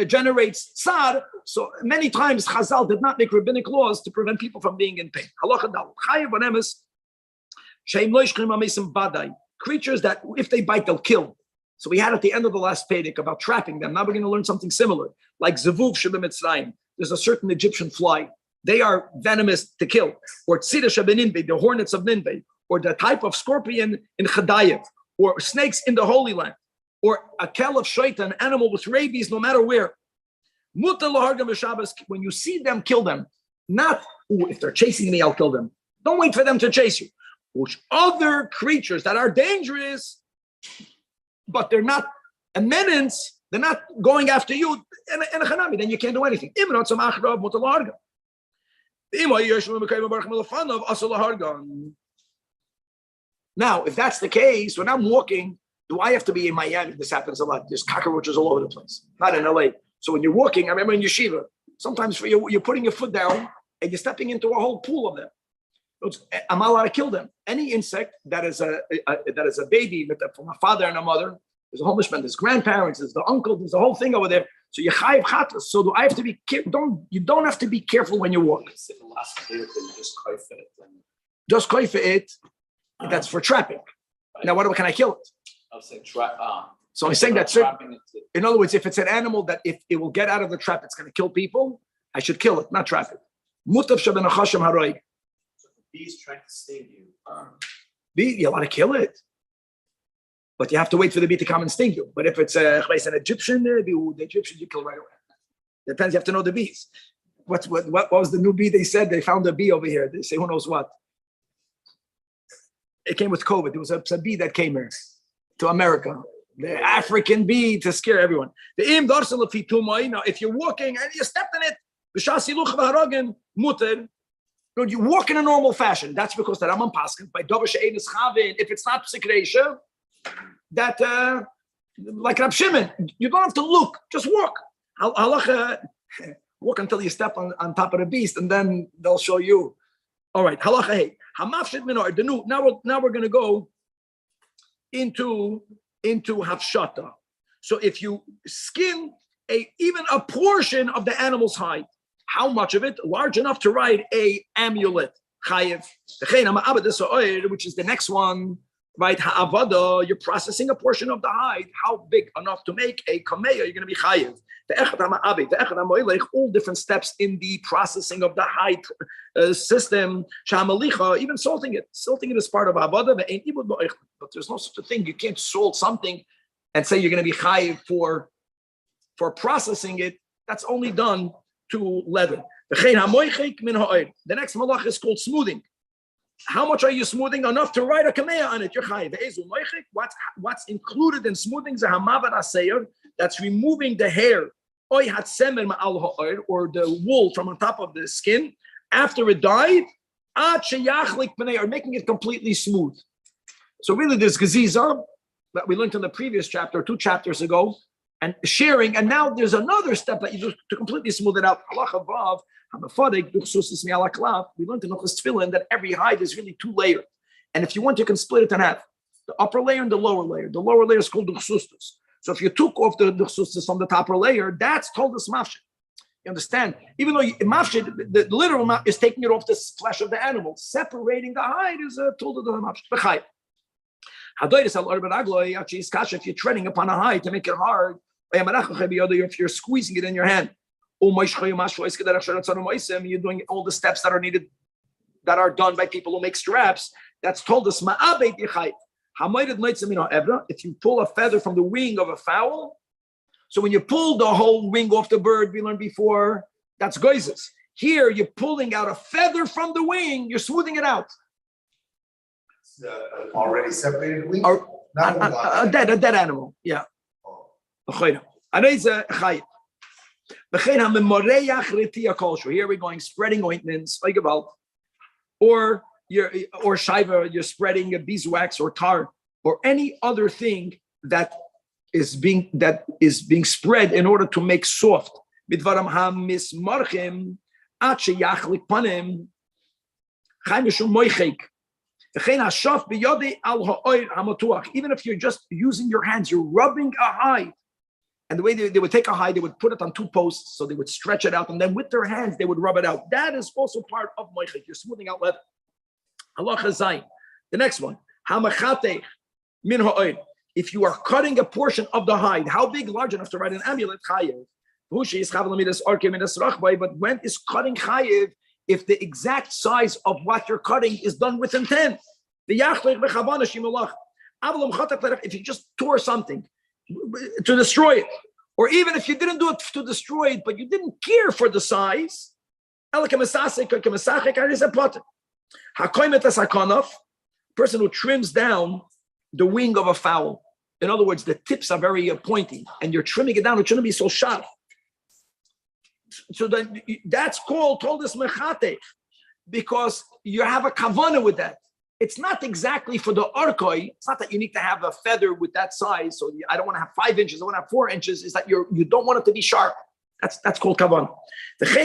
generates tsar. So many times Chazal did not make rabbinic laws to prevent people from being in pain. Halacha dal. Chayev onemes sheim lo yishchim amesim badai. Creatures that if they bite, they'll kill. So we had at the end of the last Pedic about trapping them. Now we're going to learn something similar, like zevuv shebemitzrayim. There's a certain Egyptian fly they are venomous to kill. Or tzidasha beninbe, the hornets of Ninbe, or the type of scorpion in Chadayev, or snakes in the Holy Land, or a kel of shaitan, an animal with rabies, no matter where. Mutar lahargam b'Shabbos, when you see them, kill them. Not, if they're chasing me, I'll kill them. Don't wait for them to chase you. Which other creatures that are dangerous, but they're not amenants, they're not going after you, and a chanami, then you can't do anything. Now, if that's the case, when I'm walking, do I have to be in Miami? This happens a lot. There's cockroaches all over the place, not in LA. So when you're walking, I remember in yeshiva, sometimes for you, you're putting your foot down and you're stepping into a whole pool of them. I'm not allowed to kill them. Any insect that is a baby from a father and a mother, there's a whole mishman, there's grandparents, there's the uncle, there's the whole thing over there. So you chayiv chatas. So do I have to be you don't have to be careful when you walk. Just koif it. Just koif it. That's for trapping. Now, what can I kill it? I was saying So I'm saying that in other words, if it's an animal that if it will get out of the trap, it's going to kill people, I should kill it, not trap it. Mutav shaben achashim haroig. Bees trying to sting you. You want to kill it, but you have to wait for the bee to come and sting you. But if it's an Egyptian, the Egyptian you kill right away. Depends. You have to know the bees. What was the new bee? They said they found a bee over here. They say who knows what. It came with COVID. There was a bee that came here to America. The African bee to scare everyone. Now, if you're walking and you stepped in it, you walk in a normal fashion. That's because that I'm on Paskin. By if it's not psikresha, that like Rab Shimon, you don't have to look. Just walk. Halacha, walk until you step on top of the beast, and then they'll show you. All right. Halacha hey. Hamafshid minor. Now we're going to go into hafshata. So if you skin even a portion of the animal's hide, how much of it? Large enough to ride a amulet. Chayev. Which is the next one. Right? Ha'avada, you're processing a portion of the hide. How big enough to make a kameya? You're going to be chayev. All different steps in the processing of the hide system. Even salting it. Salting it is part of avada. But there's no such a thing. You can't salt something and say you're going to be chayev for processing it. That's only done to leather. The next malach is called smoothing. How much are you smoothing? Enough to write a kameya on it. You're chayiv. What's included in smoothing is a hamavar aseir. That's removing the hair or the wool from on top of the skin after it died, or making it completely smooth. So really, there's geziza that we learned in the previous chapter, 2 chapters ago, and sharing. And now there's another step that you do to completely smooth it out. We learned in Hilchos Tefillin that every hide is really 2 layers. And if you want, you can split it in half. The upper layer and the lower layer. The lower layer is called duchsustus. So if you took off the duchsustus from the upper layer, that's told as mafshid. You understand? Even though mafshid, the literal mafshid is taking it off the flesh of the animal. Separating the hide is told as the mafshid. If you're treading upon a hide to make it hard, if you're squeezing it in your hand, you're doing all the steps that are needed, that are done by people who make straps. That's told us if you pull a feather from the wing of a fowl. So when you pull the whole wing off the bird, we learned before, that's goizes. Here you're pulling out a feather from the wing, you're smoothing it out. Already separated wing? A dead animal, yeah. Here we're going spreading ointments, or shiva, you're spreading a beeswax or tar or any other thing that is being spread in order to make soft. Even if you're just using your hands, you're rubbing a hide. And the way they would take a hide, they would put it on 2 posts, so they would stretch it out, and then with their hands, they would rub it out. That is also part of moichik. You're smoothing out leather. Halacha zayin. The next one. Hamachatech min ha'oid. If you are cutting a portion of the hide, how big? Large enough to write an amulet, chayev. But when is cutting chayev? if the exact size of what you're cutting is done with intent. If you just tore something to destroy it, or even if you didn't do it to destroy it, but you didn't care for the size, person who trims down the wing of a fowl. In other words, the tips are very pointy, and you're trimming it down. It shouldn't be so sharp. So then that's called toldas mechate, because you have a kavanah with that. It's not exactly for the arkoi. It's not that you need to have a feather with that size. So I don't want to have 5 inches. I want to have 4 inches. Is that you don't want it to be sharp. That's called kavanah. If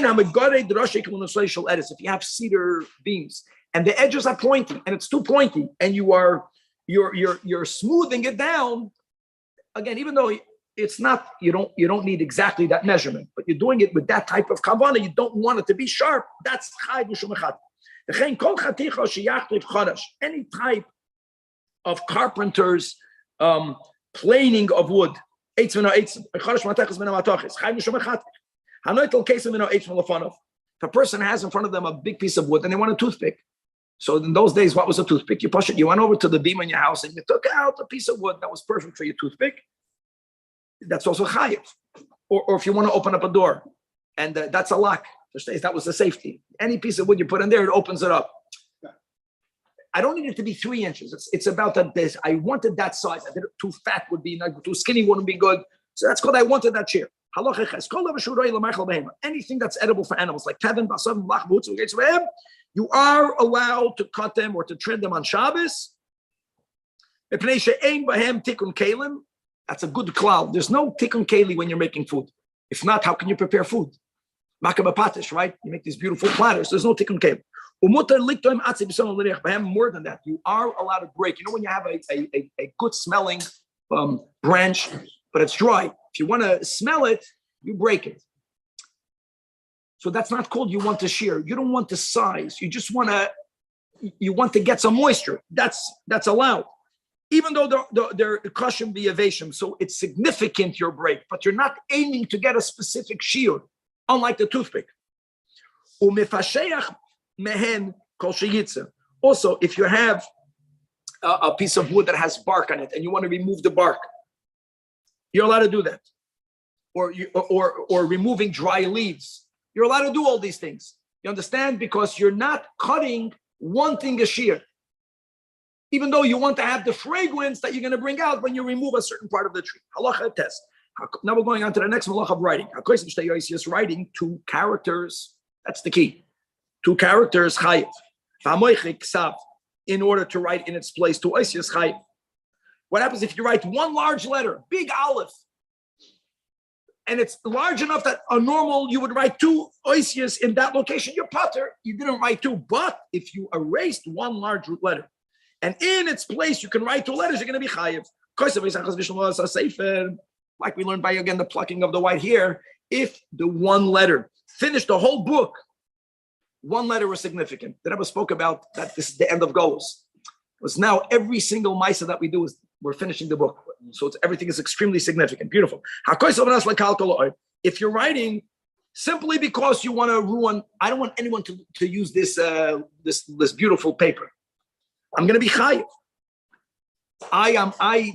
you have cedar beams and the edges are pointy and it's too pointy, and you're smoothing it down, again, even though it's not, you don't need exactly that measurement, but you're doing it with that type of kavanah. You don't want it to be sharp. That's chai b'shumachat. Any type of carpenter's planing of wood. If a person has in front of them a big piece of wood and they want a toothpick, so in those days, what was a toothpick? You push it, you went over to the beam in your house and you took out a piece of wood that was perfect for your toothpick. That's also chayiv. Or if you want to open up a door and that's a lock, that was the safety. Any piece of wood you put in there, it opens it up. I don't need it to be 3 inches. It's about that. I wanted that size. I did it too fat would be not good. Too skinny wouldn't be good. So that's called I wanted that chair. Anything that's edible for animals, like tevin, basam, lachbutz, you are allowed to cut them or to trim them on Shabbos. That's a good cloud. There's no tikkun keli when you're making food. If not, how can you prepare food? Makabapatish, right? You make these beautiful platters. There's no tikkun keli. More than that, you are allowed to break. You know when you have a good smelling branch, but it's dry. If you want to smell it, you break it. So that's not called you want to shear. You don't want the size. You just want to get some moisture. That's allowed. Even though they're cushion be evation, so it's significant your break, but you're not aiming to get a specific shear, unlike the toothpick. Also, if you have a piece of wood that has bark on it and you want to remove the bark, you're allowed to do that. Or removing dry leaves. You're allowed to do all these things. You understand? Because you're not cutting one thing a shear. Even though you want to have the fragrance that you're going to bring out when you remove a certain part of the tree. Halacha test. Now we're going on to the next malach of writing. Writing 2 characters. That's the key. 2 characters, chayiv. In order to write in its place, to oisius chayiv. What happens if you write 1 large letter, big aleph, and it's large enough that a normal, you would write 2 oisius in that location, you're potter. You didn't write 2, but if you erased 1 large letter, and in its place you can write 2 letters, you're going to be chayiv. Like we learned by, again, the plucking of the white hair, if the 1 letter finished the whole book, 1 letter was significant. The Rebbe spoke about that this is the end of goals. Because now every single Maisa that we do is we're finishing the book. So everything is extremely significant. Beautiful. If you're writing simply because you want to ruin, I don't want anyone to use this beautiful paper. I'm going to be chayiv.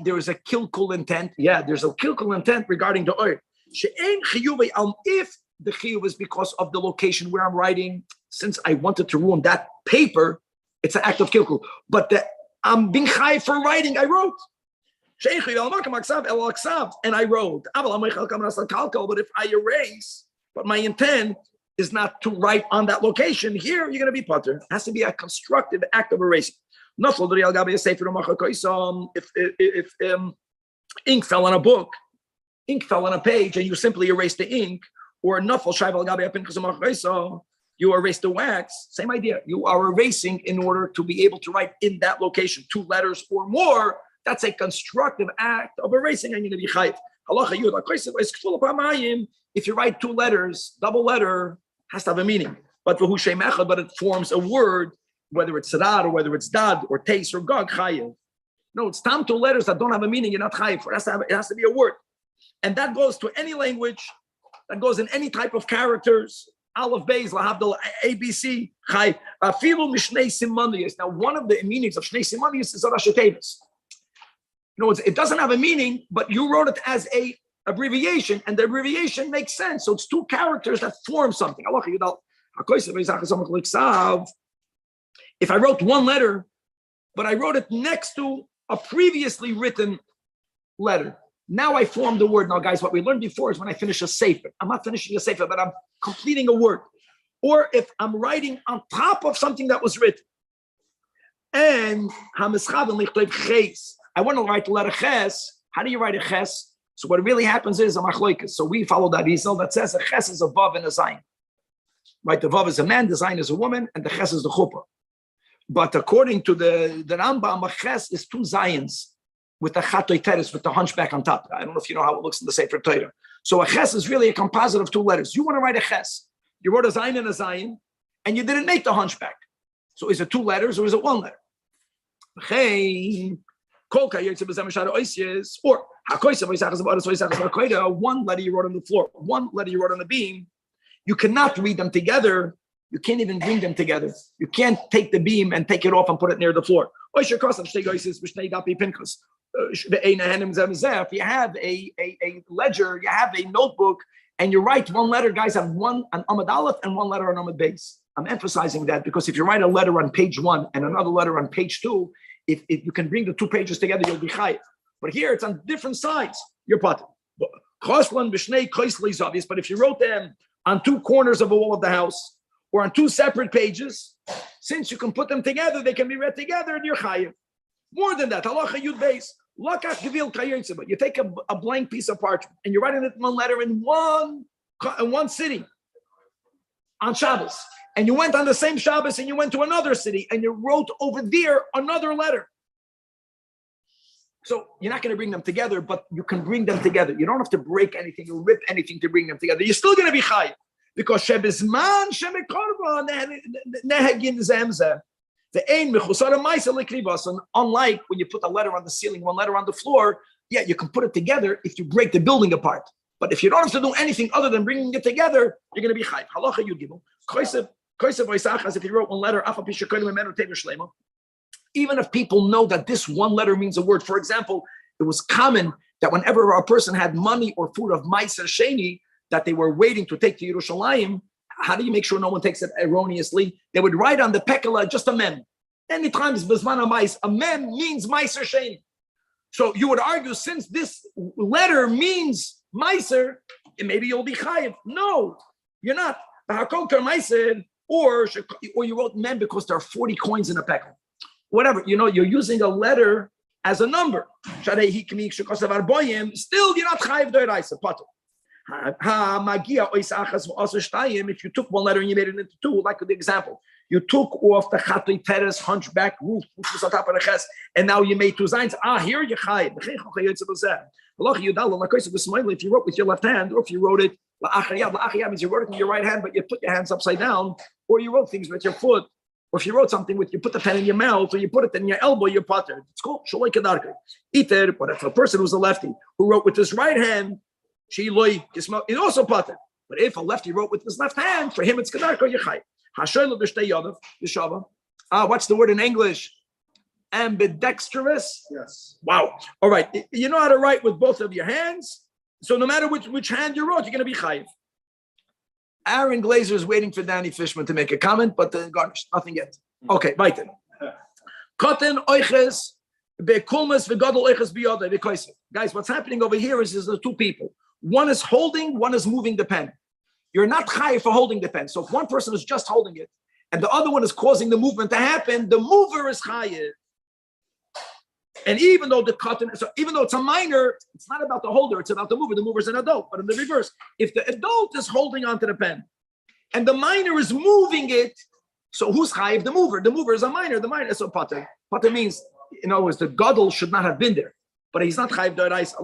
There is a kilkul intent. Yeah, there's a kilkul intent regarding the oil. If the chiyuv is because of the location where I'm writing, since I wanted to ruin that paper, it's an act of kilkul. But I'm being chayiv for writing. I wrote. And I wrote. But if I erase, but my intent is not to write on that location, here you're going to be potter. It has to be a constructive act of erasing. If ink fell on a book, ink fell on a page, and you simply erased the ink, or you erase the wax, same idea. You are erasing in order to be able to write in that location 2 letters or more. That's a constructive act of erasing, and you're going to be chayiv. If you write 2 letters, double letter has to have a meaning. But it forms a word, whether it's sadad or whether it's dad or teis or gog, chayiv. No, it's tam 2 letters that don't have a meaning. You're not chayiv. It has to be a word, and that goes to any language. That goes in any type of characters. Aleph Beis lahavdil ABC Chai Afilu Mishnei Simaniyos. Now, one of the meanings of Shnei Simaniyos is Rashi Tevis. It doesn't have a meaning, but you wrote it as a abbreviation, and the abbreviation makes sense. So it's two characters that form something. If I wrote one letter, but I wrote it next to a previously written letter, now I formed the word. Now, guys, what we learned before is when I finish a sefer, I'm not finishing a sefer, but I'm completing a word. Or if I'm writing on top of something that was written. And I want to write the letter ches. How do you write a ches? So what really happens is a machloikas. So we follow that Rizal that says a ches is a vav and a zayin. Right, the vav is a man, the zayin is a woman, and the ches is the chuppah. But according to the Rambam, a ches is two zayins with the chatoy teres, with the hunchback on top. I don't know if you know how it looks in the Sefer Torah. So a ches is really a composite of two letters. You want to write a ches. You wrote a zayin and a zayin, and you didn't make the hunchback. So is it two letters or is it one letter? Or one letter you wrote on the floor, one letter you wrote on the beam. You cannot read them together. You can't even bring them together. You can't take the beam and take it off and put it near the floor. If you have a ledger, you have a notebook, and you write one letter, guys, on Amud Aleph and one letter on Amud Beis. I'm emphasizing that because if you write a letter on page 1 and another letter on page 2, if you can bring the two pages together, you'll be chayiv. But here it's on different sides. You're potter. But if you wrote them on two corners of a wall of the house or on two separate pages, since you can put them together, they can be read together and you're chayiv. More than that, halacha yud beis. You take a blank piece of parchment and you're writing it one letter in one city on Shabbos. And you went on the same Shabbos and you went to another city and you wrote over there another letter. So you're not going to bring them together, but you can bring them together. You don't have to break anything or rip anything to bring them together. You're still going to be chayiv because shebizman shemekorban nehagin zemzeh. Unlike when you put a letter on the ceiling, one letter on the floor, yeah, you can put it together if you break the building apart. But if you don't have to do anything other than bringing it together, you're going to be chayiv. Halacha yud gimel. If you wrote one letter, even if people know that this one letter means a word. For example, it was common that whenever a person had money or food of Meiser Sheni that they were waiting to take to Yerushalayim, how do you make sure no one takes it erroneously? They would write on the pekala just a mem. Many times, Bizman HaMais, a mem means Meiser Sheni. So you would argue, since this letter means Meiser, maybe you'll be chayiv. No, you're not. Or you wrote mem because there are 40 coins in a pekel. Whatever, you're using a letter as a number. Still, you're not chayiv d'oraisa, potter. If you took one letter and you made it into two, like the example, you took off the chatli teres hunchback roof, which was on top of the ches, and now you made two signs. Here you're chayiv. If you wrote with your left hand, or if you wrote it la'achayad means you wrote it in your right hand, but you put your hands upside down, or you wrote things with your foot, or if you wrote something with you put the pen in your mouth, or you put it in your elbow, you're potter. It's called sholoi kedarkei. Iter, but if a person who's a lefty who wrote with his right hand, is also potter. But if a lefty wrote with his left hand, for him it's kedarkei yechai. What's the word in English? Ambidextrous? Yes. Wow. All right. You know how to write with both of your hands. So no matter which hand you wrote, you're going to be chayiv. Aaron Glazer is waiting for Danny Fishman to make a comment, but garnished. Nothing yet. Okay, weiter. Koten oiches bekulmas v'gadol oiches biyodai v'koiser. Guys, what's happening over here is the two people. One is holding, one is moving the pen. You're not chayiv for holding the pen. So if one person is just holding it, and the other one is causing the movement to happen, the mover is chayiv. And even though even though it's a minor, it's not about the holder, it's about the mover. The mover is an adult, but in the reverse, if the adult is holding onto the pen and the minor is moving it, so who's chayiv? The mover. The mover is a minor. The minor is so pater. Pater means, in other words, the gadol should not have been there, but he's not chayiv d'oraisa.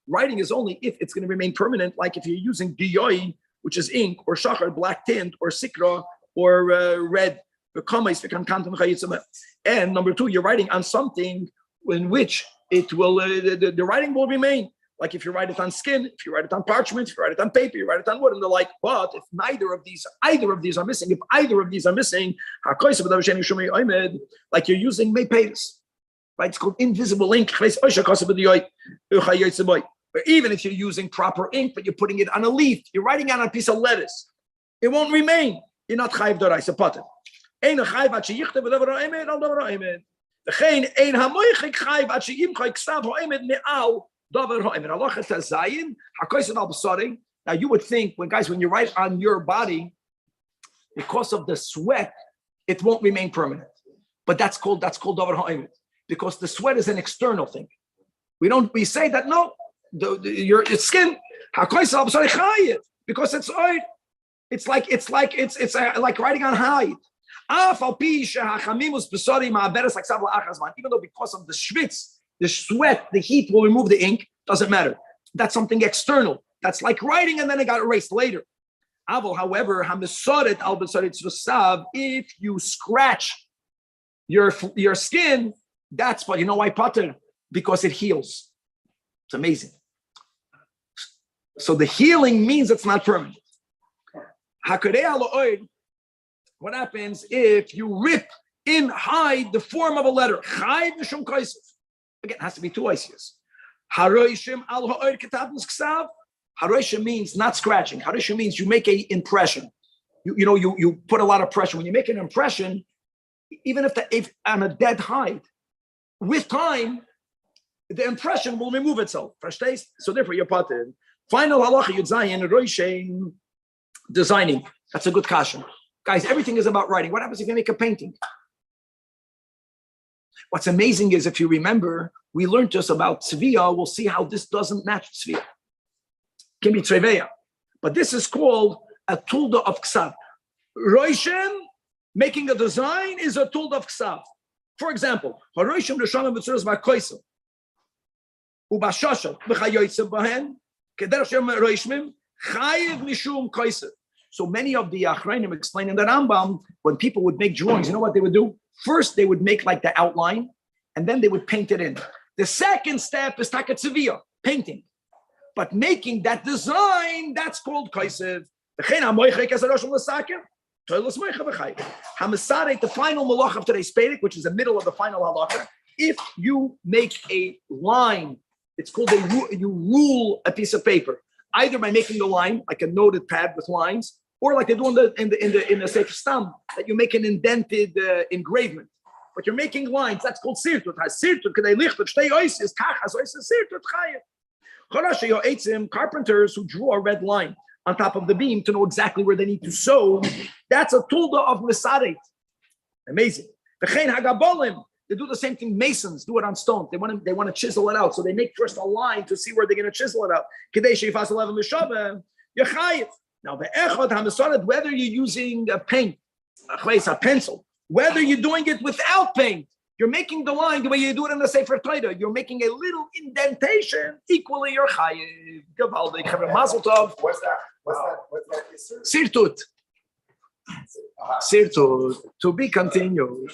Writing is only if it's going to remain permanent, like if you're using diyoy, which is ink, or shachar, black tint, or sikra, or red. And number two, you're writing on something in which it will the writing will remain. Like if you write it on skin, if you write it on parchment, if you write it on paper, you write it on wood, and they're like, but if either of these are missing, like you're using mepetus, right? It's called invisible ink. Or even if you're using proper ink, but you're putting it on a leaf, you're writing on a piece of lettuce, it won't remain. You're not chayiv d'oraisa pater. Ein chayiv ad sheyichtav v'davar ha'emed al davar ha'emed. V'chein ein hamoichik chayiv ad sheyimchai ksav ha'emed me'al davar ha'emed. Halacha tazayin hakoysen al b'sari. Now you would think, when you write on your body, because of the sweat, it won't remain permanent. But that's called davar ha'emed, because the sweat is an external thing. We say that no, your skin hakoysen al b'sari chayiv, because it's oil. It's like writing on hide. Even though because of the schwitz, the sweat, the heat will remove the ink, doesn't matter. That's something external. That's like writing and then it got erased later. However, if you scratch your skin, that's why, you know why, Pater? Because it heals. It's amazing. So the healing means it's not permanent. What happens if you rip in hide the form of a letter? Again, it has to be two ices. Haroishim means not scratching. Haroishim means you make an impression. You put a lot of pressure. When you make an impression, even if on a dead hide, with time, the impression will remove itself. So therefore, you're pater. Final halacha yud zayin roishem. Designing, that's a good kasha. Guys, everything is about writing. What happens if you make a painting? What's amazing is, if you remember, we learned just about tzviya. We'll see how this doesn't match tzviya. Can be treveya. But this is called a tulda of ksav. Roishem, making a design, is a tulda of ksav. For example, haroishem reshanim b'tzuras v'koisel ubashashal v'chayoytzev bahen keder shem roishmim chayiv mishum koisel. So many of the achrayim explain in the Rambam, when people would make drawings, you know what they would do? First, they would make like the outline, and then they would paint it in. The second step is takatziviyah, painting. But making that design, that's called koisev. The final malach of today's Pedic, which is the middle of the final halacha, if you make a line, it's called you rule a piece of paper, either by making a line, like a noted pad with lines, or like they do in the Sefer Stam, that you make an indented engravement. But you're making lines, that's called sirtut. Carpenters who draw a red line on top of the beam to know exactly where they need to sew, that's a tulda of mesaret. Amazing. They do the same thing. Masons do it on stone. They want to chisel it out, so they make first a line to see where they're going to chisel it out. Now the echad hamasaret, whether you're using a paint, a pencil, whether you're doing it without paint, you're making the line the way you do it in the Sefer Torah. You're making a little indentation. Equally, you're chayiv. Gavaldik. Mazel tov. What's that? Sirtut. Sirtut. To be continued.